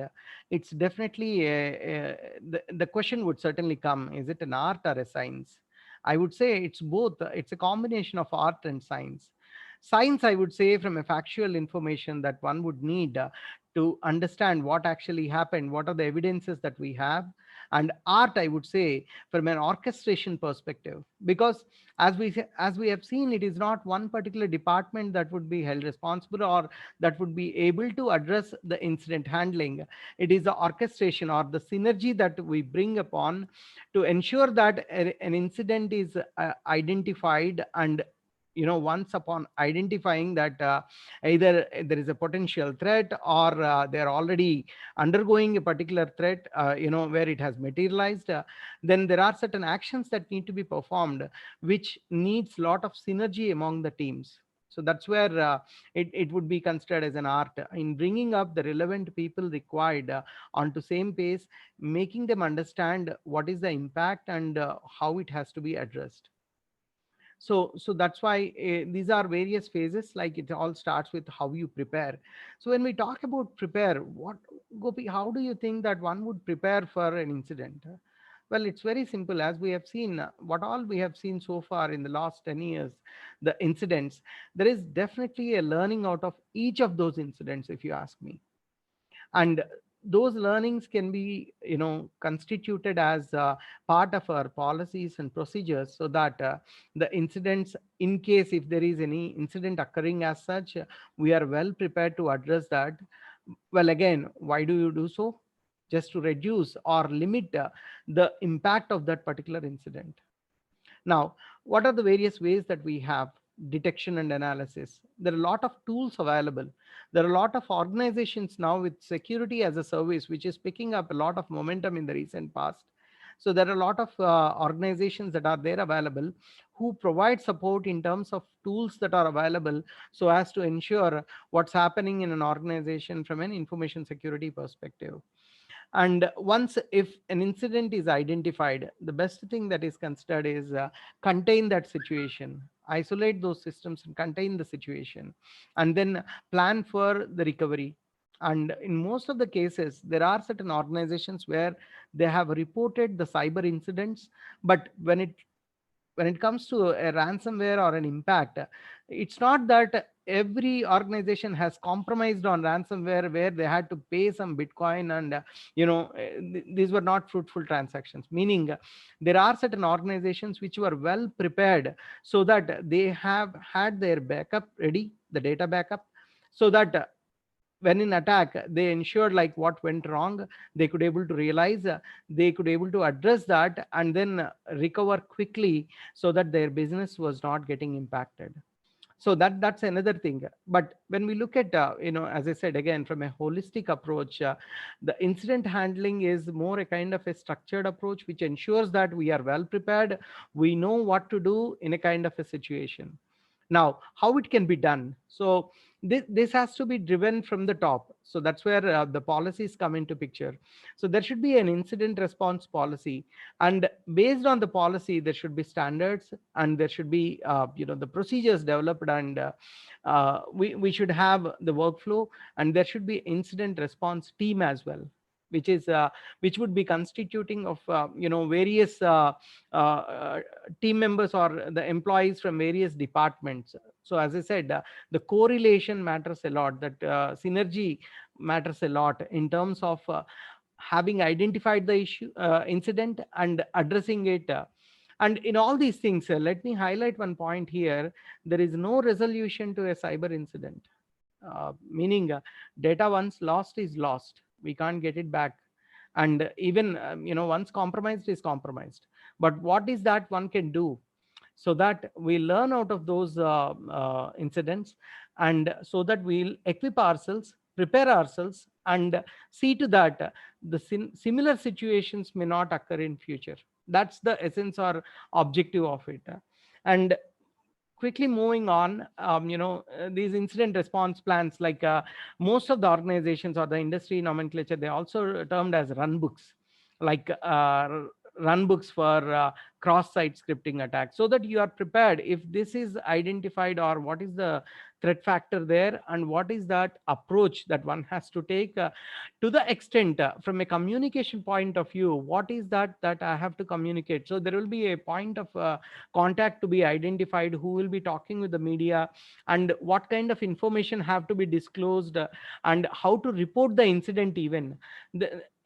it's definitely the question would certainly come: is it an art or a science? I would say it's both. It's a combination of art and science. Science, I would say, from a factual information that one would need to understand what actually happened, what are the evidences that we have. And art, I would say, from an orchestration perspective, because as we have seen, it is not one particular department that would be held responsible or that would be able to address the incident handling. It is the orchestration or the synergy that we bring upon to ensure that an incident is identified. And once upon identifying that, either there is a potential threat or they're already undergoing a particular threat, where it has materialized, then there are certain actions that need to be performed, which needs a lot of synergy among the teams. So that's where it would be considered as an art in bringing up the relevant people required onto same pace, making them understand what is the impact and how it has to be addressed. So that's why these are various phases. Like, it all starts with how you prepare. So when we talk about prepare, what, Gopi, how do you think that one would prepare for an incident? Well, it's very simple. As we have seen, what all we have seen so far in the last 10 years, the incidents, there is definitely a learning out of each of those incidents, if you ask me. And those learnings can be constituted as part of our policies and procedures, so that the incidents, in case if there is any incident occurring as such, we are well prepared to address that. Well, again, why do you do so? Just to reduce or limit the impact of that particular incident. Now, what are the various ways that we have? Detection and analysis. There are a lot of tools available. There are a lot of organizations now with security as a service, which is picking up a lot of momentum in the recent past. So there are a lot of organizations that are there available, who provide support in terms of tools that are available, so as to ensure what's happening in an organization from an information security perspective. And once if an incident is identified, the best thing that is considered is contain that situation, isolate those systems and contain the situation, and then plan for the recovery. And in most of the cases, there are certain organizations where they have reported the cyber incidents, but when it comes to a ransomware or an impact, it's not that every organization has compromised on ransomware where they had to pay some Bitcoin, and these were not fruitful transactions. Meaning, there are certain organizations which were well prepared, so that they have had their backup ready, the data backup, so that when in attack, they ensured like what went wrong, they could able to realize, they could able to address that, and then recover quickly, so that their business was not getting impacted. So that's another thing. But when we look at as I said again, from a holistic approach, the incident handling is more a kind of a structured approach, which ensures that we are well prepared, we know what to do in a kind of a situation. Now, how it can be done? So this has to be driven from the top. So that's where the policies come into picture. So there should be an incident response policy, and based on the policy, there should be standards, and there should be the procedures developed, and we should have the workflow, and there should be incident response team as well, which is which would be constituting of various team members or the employees from various departments. So as I said, the correlation matters a lot, that synergy matters a lot in terms of having identified the issue incident and addressing it And in all these things, let me highlight one point here. There is no resolution to a cyber incident, meaning data once lost is lost. We can't get it back. And even, once compromised is compromised. But what is that one can do so that we learn out of those incidents, and so that we'll equip ourselves, prepare ourselves, and see to that the similar situations may not occur in future. That's the essence or objective of it. And quickly moving on, these incident response plans, like most of the organizations or the industry nomenclature, they also termed as runbooks, like runbooks for cross-site scripting attacks, so that you are prepared if this is identified, or what is the threat factor there, and what is that approach that one has to take, to the extent, from a communication point of view, what is that I have to communicate. So there will be a point of contact to be identified, who will be talking with the media, and what kind of information have to be disclosed, and how to report the incident even.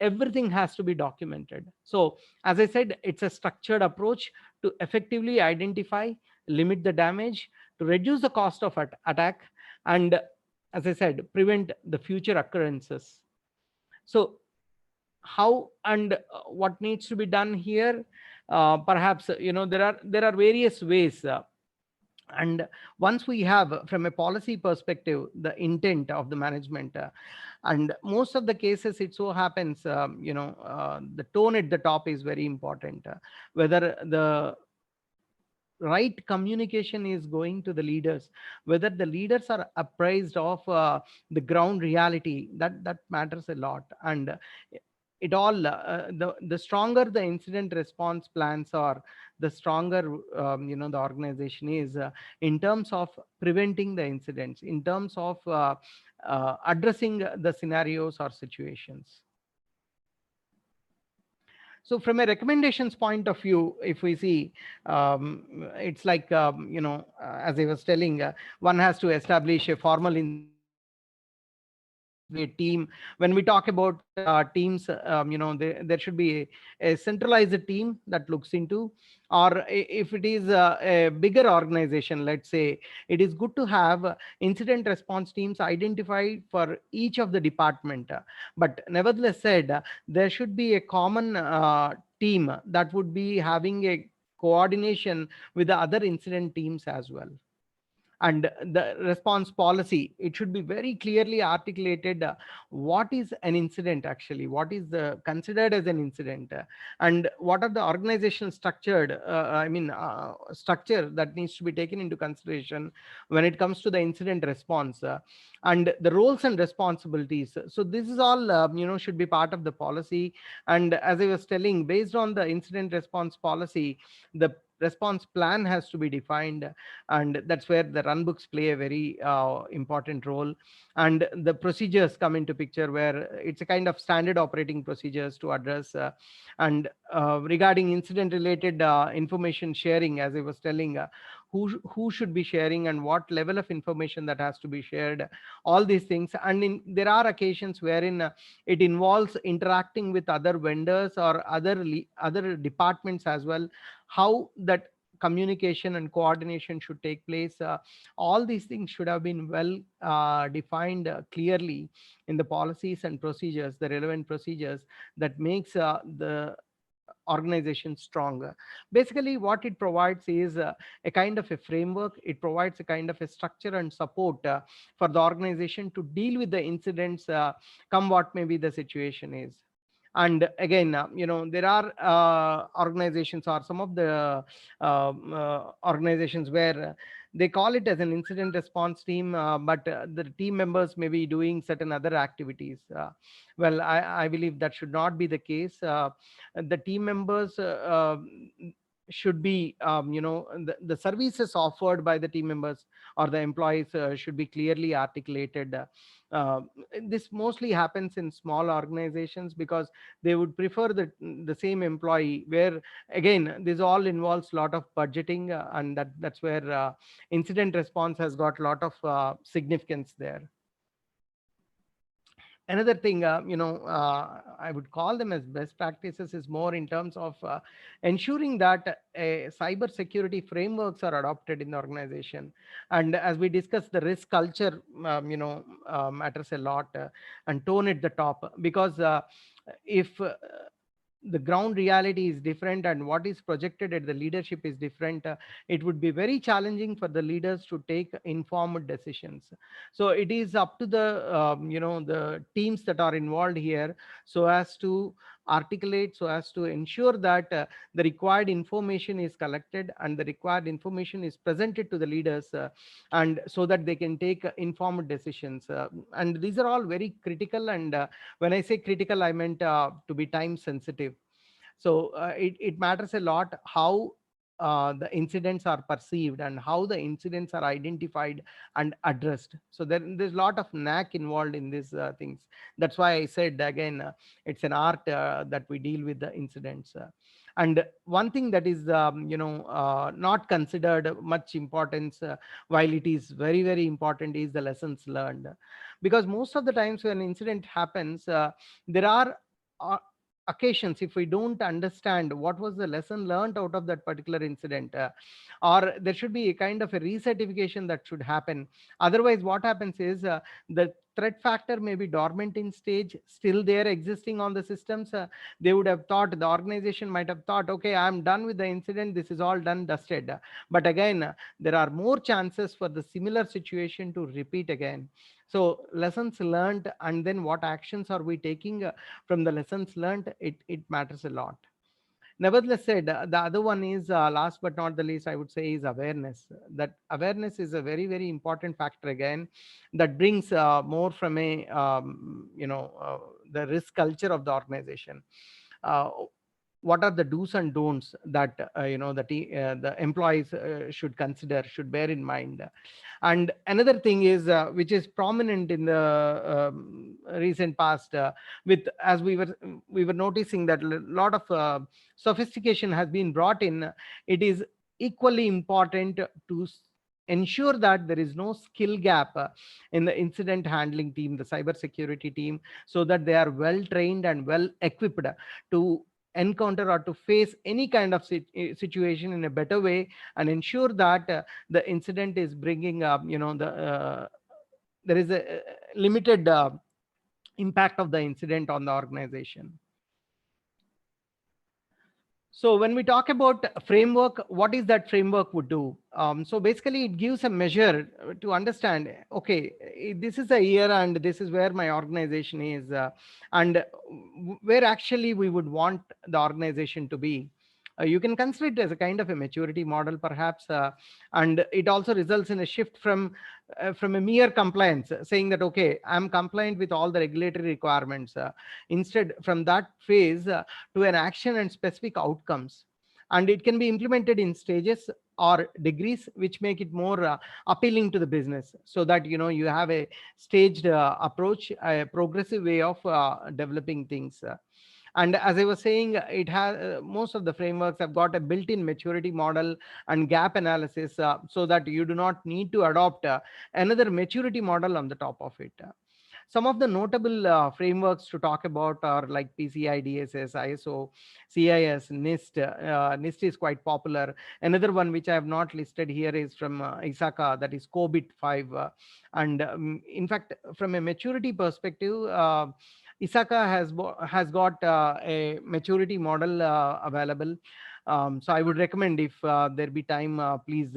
Everything has to be documented. So as I said, it's a structured approach to effectively identify, limit the damage, to reduce the cost of attack, and, as I said, prevent the future occurrences. So how and what needs to be done here? Perhaps, there are various ways, and once we have, from a policy perspective, the intent of the management, and most of the cases it so happens, the tone at the top is very important, whether the right communication is going to the leaders, whether the leaders are apprised of the ground reality, that matters a lot. And it all, the stronger the incident response plans are, the stronger, the organization is, in terms of preventing the incidents, in terms of addressing the scenarios or situations. So from a recommendations point of view, if we see, it's like, as I was telling, one has to establish a formal incident response team. There has to be a team. When we talk about teams, there should be a centralized team that looks into, or if it is a bigger organization, let's say, it is good to have incident response teams identified for each of the department. But nevertheless said, there should be a common team that would be having a coordination with the other incident teams as well. And the response policy, it should be very clearly articulated, what is an incident actually, what is the considered as an incident, and what are the organizational structure that needs to be taken into consideration when it comes to the incident response, and the roles and responsibilities. So this is all, should be part of the policy. And as I was telling, based on the incident response policy, the response plan has to be defined, and that's where the runbooks play a very important role. And the procedures come into picture, where it's a kind of standard operating procedures to address, and regarding incident related information sharing, as I was telling, who should be sharing, and what level of information that has to be shared, all these things. And there are occasions wherein it involves interacting with other vendors or other departments as well, how that communication and coordination should take place. All these things should have been well defined clearly in the policies and procedures, the relevant procedures that makes the organization stronger. Basically what it provides is a kind of a framework. It provides a kind of a structure and support for the organization to deal with the incidents, come what may be the situation is. And again, there are organizations, or some of the organizations, where they call it as an incident response team, but the team members may be doing certain other activities. Well, I believe that should not be the case. The team members should be, the services offered by the team members or the employees should be clearly articulated. uh, this mostly happens in small organizations, because they would prefer the same employee, where again this all involves a lot of budgeting, and that's where incident response has got a lot of significance there. Another thing, I would call them as best practices, is more in terms of ensuring that cyber security frameworks are adopted in the organization. And as we discussed, the risk culture matters a lot, and tone at the top, because if the ground reality is different and what is projected at the leadership is different, it would be very challenging for the leaders to take informed decisions. So it is up to the teams that are involved here, so as to articulate, so as to ensure that the required information is collected and the required information is presented to the leaders, and so that they can take informed decisions. And these are all very critical, and when I say critical, I meant to be time sensitive. So it matters a lot how the incidents are perceived and how the incidents are identified and addressed. So there's a lot of knack involved in these things. That's why I said again, it's an art that we deal with the incidents. And one thing that is not considered much importance, while it is very very important, is the lessons learned. Because most of the times when an incident happens, there are uh, occasions, if we don't understand what was the lesson learned out of that particular incident, or there should be a kind of a recertification that should happen. Otherwise what happens is, the threat factor may be dormant in stage, still there existing on the systems. They would have thought, the organization might have thought, okay, I'm done with the incident, this is all done dusted. But again, there are more chances for the similar situation to repeat again. So lessons learned, and then what actions are we taking from the lessons learned, it matters a lot. Nevertheless said, the other one is, last but not the least, I would say, is awareness. That awareness is a very very important factor again, that brings more from a the risk culture of the organization. uh, what are the do's and don'ts that the employees should consider, should bear in mind. And another thing is, which is prominent in the recent past, with as we were noticing that a lot of sophistication has been brought in. It is equally important to ensure that there is no skill gap in the incident handling team, the cyber security team, so that they are well trained and well equipped to encounter or to face any kind of situation in a better way, and ensure that the incident is bringing there is a limited impact of the incident on the organization. So when we talk about framework, what is that framework would do? So basically it gives a measure to understand, okay, this is a year and this is where my organization is, and where actually we would want the organization to be. You can consider it as a kind of a maturity model perhaps, and it also results in a shift from a mere compliance, saying that, okay, I'm compliant with all the regulatory requirements, instead from that phase to an action and specific outcomes. And it can be implemented in stages or degrees, which make it more appealing to the business, so that you have a staged approach, a progressive way of developing things. And as I was saying, it has most of the frameworks have got a built-in maturity model and gap analysis, so that you do not need to adopt another maturity model on the top of it. Some of the notable frameworks to talk about are like PCI DSS, ISO, CIS, NIST. NIST is quite popular. Another one which I have not listed here is from ISACA, that is COBIT 5. And in fact, from a maturity perspective, ISACA has got a maturity model available. So I would recommend, if there be time, please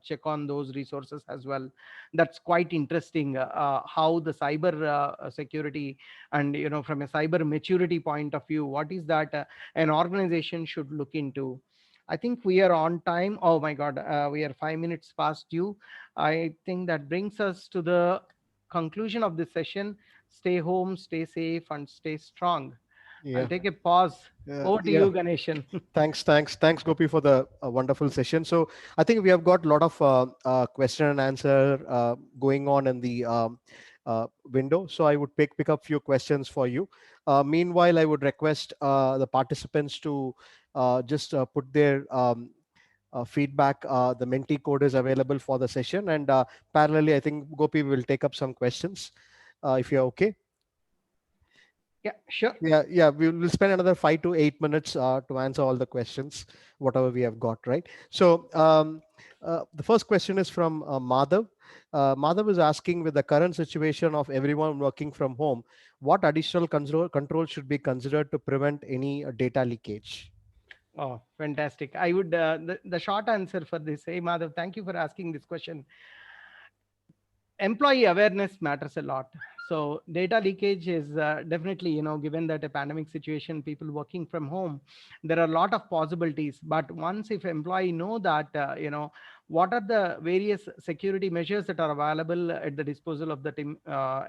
check on those resources as well. That's quite interesting, how the cyber security, and from a cyber maturity point of view, what is that an organization should look into. I think we are on time. Oh my god, we are 5 minutes past due. I think that brings us to the conclusion of this session. Stay home, stay safe, and stay strong. I'll Yeah. take a pause. Over to Yeah. you, Ganeshan. Thanks, Gopi, for the wonderful session. So I think we have got a lot of question and answer going on in the window. So I would pick up few questions for you. Meanwhile, I would request the participants to just put their feedback. The Menti code is available for the session, and parallelly, I think Gopi will take up some questions if you're okay. Yeah, sure. Yeah, we'll spend another 5 to 8 minutes to answer all the questions, whatever we have got, right? So the first question is from Madhav. Madhav is asking, with the current situation of everyone working from home, what additional control should be considered to prevent any data leakage? Oh, fantastic. I would, the short answer for this, hey, Madhav, thank you for asking this question. Employee awareness matters a lot. So data leakage is definitely, given that a pandemic situation, people working from home, there are a lot of possibilities. But once if employee know that, what are the various security measures that are available at the disposal of the team,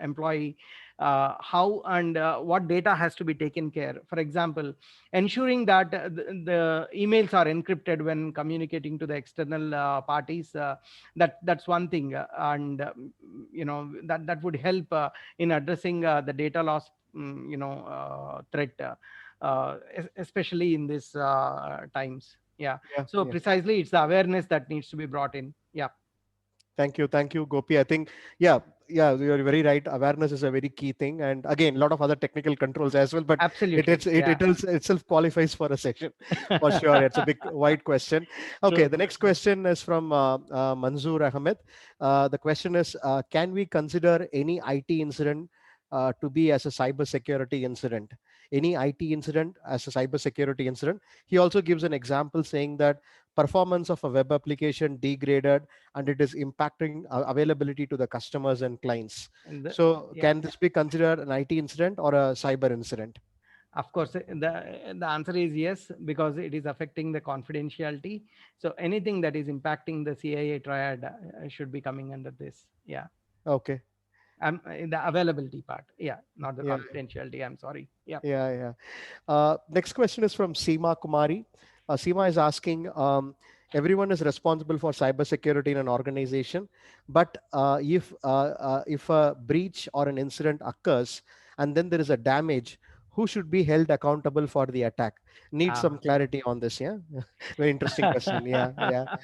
employee, how and what data has to be taken care. For example, ensuring that the emails are encrypted when communicating to the external parties. That's one thing, and that would help in addressing the data loss, threat, especially in these times. Yeah. Yeah, So yeah. precisely, it's the awareness that needs to be brought in. Yeah. Thank you, Gopi. I think, yeah, yeah, you're very right. Awareness is a very key thing, and again, a lot of other technical controls as well. But Absolutely. Yeah. itself qualifies for a session for sure. It's a big, wide question. Okay, True. the next question is from Manzoor Ahmed. The question is, can we consider any IT incident to be as a cybersecurity incident? Any IT incident as a cybersecurity incident? He also gives an example saying that performance of a web application degraded and it is impacting availability to the customers and clients. And So yeah. can this be considered an IT incident or a cyber incident? Of course, the answer is yes, because it is affecting the confidentiality. So anything that is impacting the CIA triad should be coming under this. Yeah. Okay. In the availability part. Yeah, not the Yeah. confidentiality. I'm sorry. Yeah. Yeah. Yeah. Next question is from Seema Kumari. Seema is asking, everyone is responsible for cybersecurity in an organization, but if a breach or an incident occurs and then there is a damage, who should be held accountable for the attack? Need some Ah. clarity on this. Yeah, very interesting question. Yeah, yeah.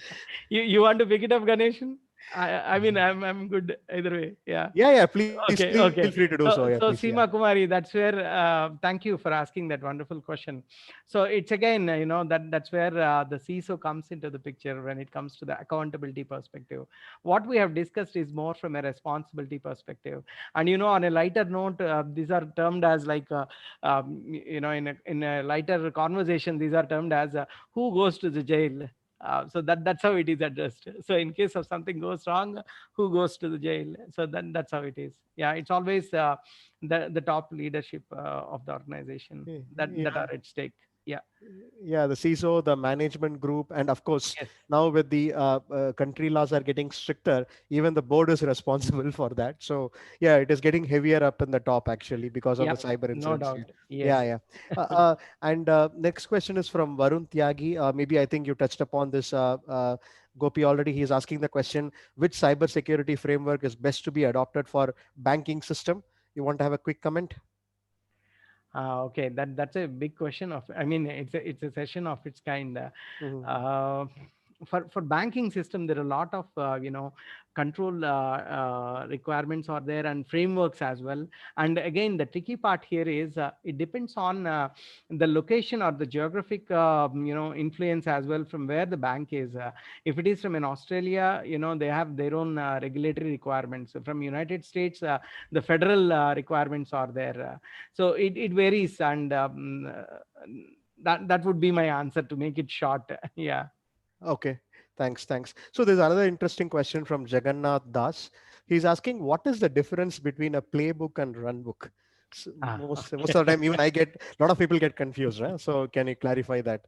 You want to pick it up, Ganeshan? I mean, I'm good either way. Yeah. Yeah, yeah. Please Okay, feel free okay. to do so. Yeah, So please. Yeah. Seema Kumari, that's where, thank you for asking that wonderful question. So it's again, that's where the CISO comes into the picture when it comes to the accountability perspective. What we have discussed is more from a responsibility perspective. And, on a lighter note, these are termed as like, in a lighter conversation, these are termed as who goes to the jail. So that's how it is addressed. So in case of something goes wrong, who goes to the jail? So then that's how it is. Yeah, it's always the top leadership of the organization that Yeah. are at stake. Yeah. Yeah, the CISO, the management group, and of course, Yes. now with the country laws are getting stricter, even the board is responsible for that. So yeah, it is getting heavier up in the top actually because of the Yep. cyber No incidents. Yeah, doubt. yeah, Yes. yeah. And next question is from Varun Tyagi. Maybe I think you touched upon this, Gopi, already. He is asking the question: which cyber security framework is best to be adopted for banking system? You want to have a quick comment? Okay, that's a big question of. I mean, it's a session of its kind. Mhm. Uh, for banking system, there are a lot of control requirements are there and frameworks as well. And again, the tricky part here is it depends on the location or the geographic influence as well from where the bank is. If it is from in Australia, they have their own regulatory requirements. From United States, the federal requirements are there. So it varies, and that would be my answer to make it short. Yeah. Okay, thanks. So there's another interesting question from Jagannath Das. He's asking, what is the difference between a playbook and runbook? Most Okay. of the time, even a lot of people get confused, right? So can you clarify that?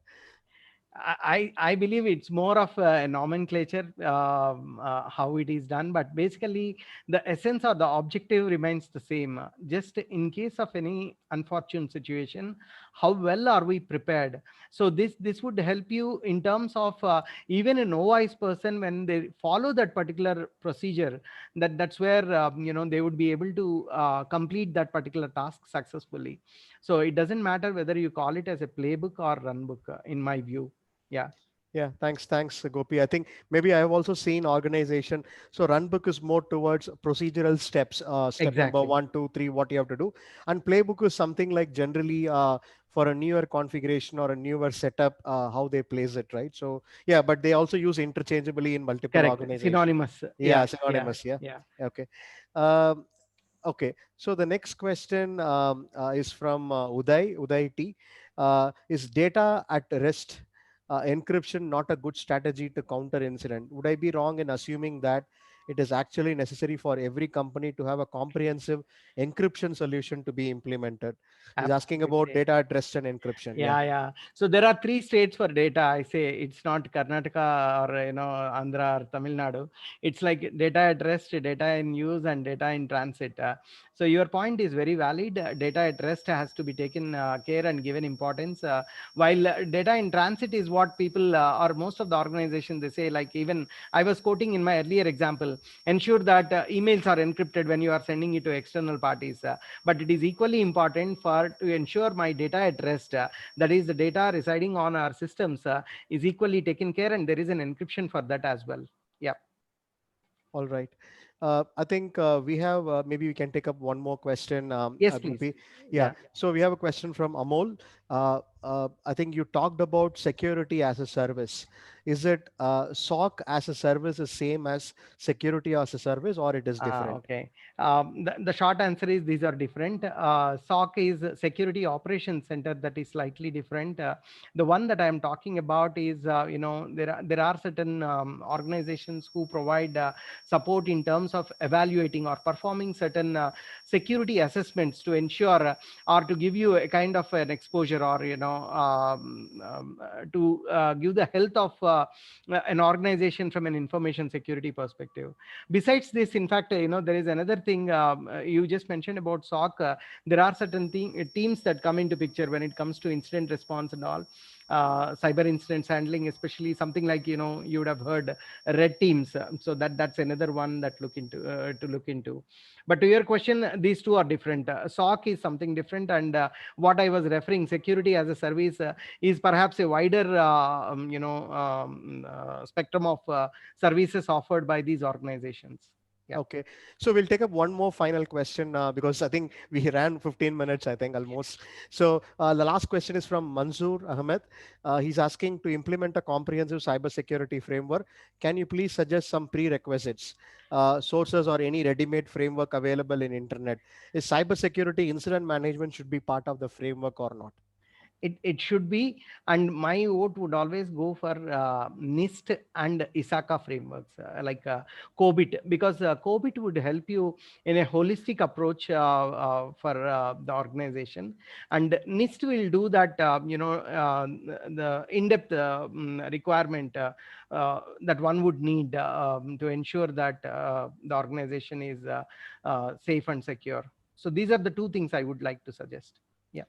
I believe it's more of a nomenclature, how it is done, but basically the essence or the objective remains the same. Just in case of any unfortunate situation, how well are we prepared? So this would help you in terms of even a novice person, when they follow that particular procedure, that's where they would be able to complete that particular task successfully. So it doesn't matter whether you call it as a playbook or runbook, in my view. Yeah. Yeah, thanks, Gopi. I think maybe I have also seen organization. So Runbook is more towards procedural steps. Step number Exactly. one, two, three, what you have to do, and Playbook is something like generally for a newer configuration or a newer setup, how they place it, right? So yeah, but they also use interchangeably in multiple Correct. organizations. Synonymous. Yeah, Yeah. Yeah. synonymous. Yeah. Yeah. Okay. Um, Okay, so the next question is from Uday. Uday T. Is data at rest encryption not a good strategy to counter incident? Would I be wrong in assuming that it is actually necessary for every company to have a comprehensive encryption solution to be implemented? He's asking about Absolutely. data at rest and encryption. Yeah. Yeah, yeah. So there are three states for data. I say it's not Karnataka or Andhra or Tamil Nadu. It's like data at rest, data in use, and data in transit. So your point is very valid. Data at rest has to be taken care and given importance. While data in transit is what people or most of the organizations they say. Like even I was quoting in my earlier example, ensure that emails are encrypted when you are sending it to external parties. But it is equally important for to ensure my data at rest. That is the data residing on our systems is equally taken care, and there is an encryption for that as well. Yeah. All right. I think we have maybe we can take up one more question, Yes, please. Gopi. Yeah. Yeah. So we have a question from Amol. I think you talked about security as a service. Is it SOC as a service is same as security as a service, or it is different? Okay. The short answer is these are different. SOC is Security Operations Center, that is slightly different. The one that I am talking about is, there are certain organizations who provide support in terms of evaluating or performing certain security assessments to ensure or to give you a kind of an exposure or, to give the health of an organization from an information security perspective. Besides this, in fact, there is another thing you just mentioned about SOC. There are certain teams that come into picture when it comes to incident response and all. Cyber incidents handling, especially something like, you would have heard red teams. So that's another one that look into to look into. But to your question, these two are different. SOC is something different, and what I was referring, security as a service, is perhaps a wider spectrum of services offered by these organizations. Yeah. Okay, so we'll take up one more final question because I think we ran 15 minutes, I think almost. So the last question is from Manzoor Ahmed. He's asking to implement a comprehensive cybersecurity framework. Can you please suggest some prerequisites, sources, or any ready-made framework available in internet? Is cybersecurity incident management should be part of the framework or not? It should be, and my vote would always go for NIST and ISACA frameworks, like COBIT, because COBIT would help you in a holistic approach for the organization, and NIST will do that, the in-depth requirement that one would need to ensure that the organization is safe and secure. So these are the two things I would like to suggest. Yeah.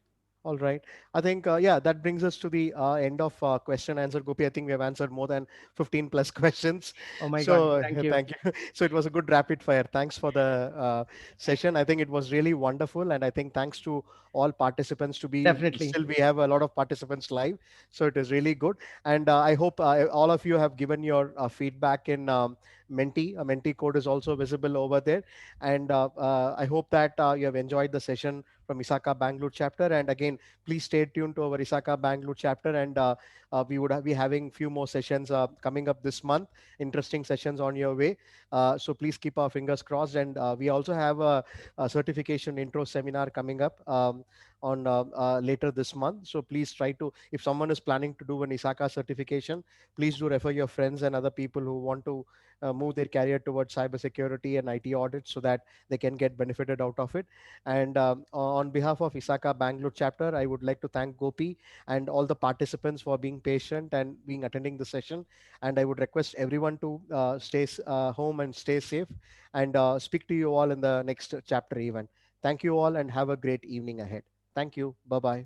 All right. I think, yeah, that brings us to the end of question answer. Gopi, I think we have answered more than 15 plus questions. Oh my God. So Thank you. thank you. So it was a good rapid fire. Thanks for the session. I think it was really wonderful. And I think thanks to all participants to be, Definitely. still we have a lot of participants live. So it is really good. And I hope all of you have given your feedback in Menti. A Menti code is also visible over there. And I hope that you have enjoyed the session from Isaka Bangalore chapter. And again, please stay tuned to our Isaka Bangalore chapter, and we would be having few more sessions coming up this month. Interesting sessions on your way. So please keep our fingers crossed. And we also have a certification intro seminar coming up on later this month. So please try to, if someone is planning to do an Isaka certification, please do refer your friends and other people who want to move their career towards cybersecurity and IT audit so that they can get benefited out of it. And on behalf of Isaka Bangalore chapter, I would like to thank Gopi and all the participants for being patient and being attending the session. And I would request everyone to stay home and stay safe, and speak to you all in the next chapter event. Thank you all and have a great evening ahead. Thank you. Bye bye.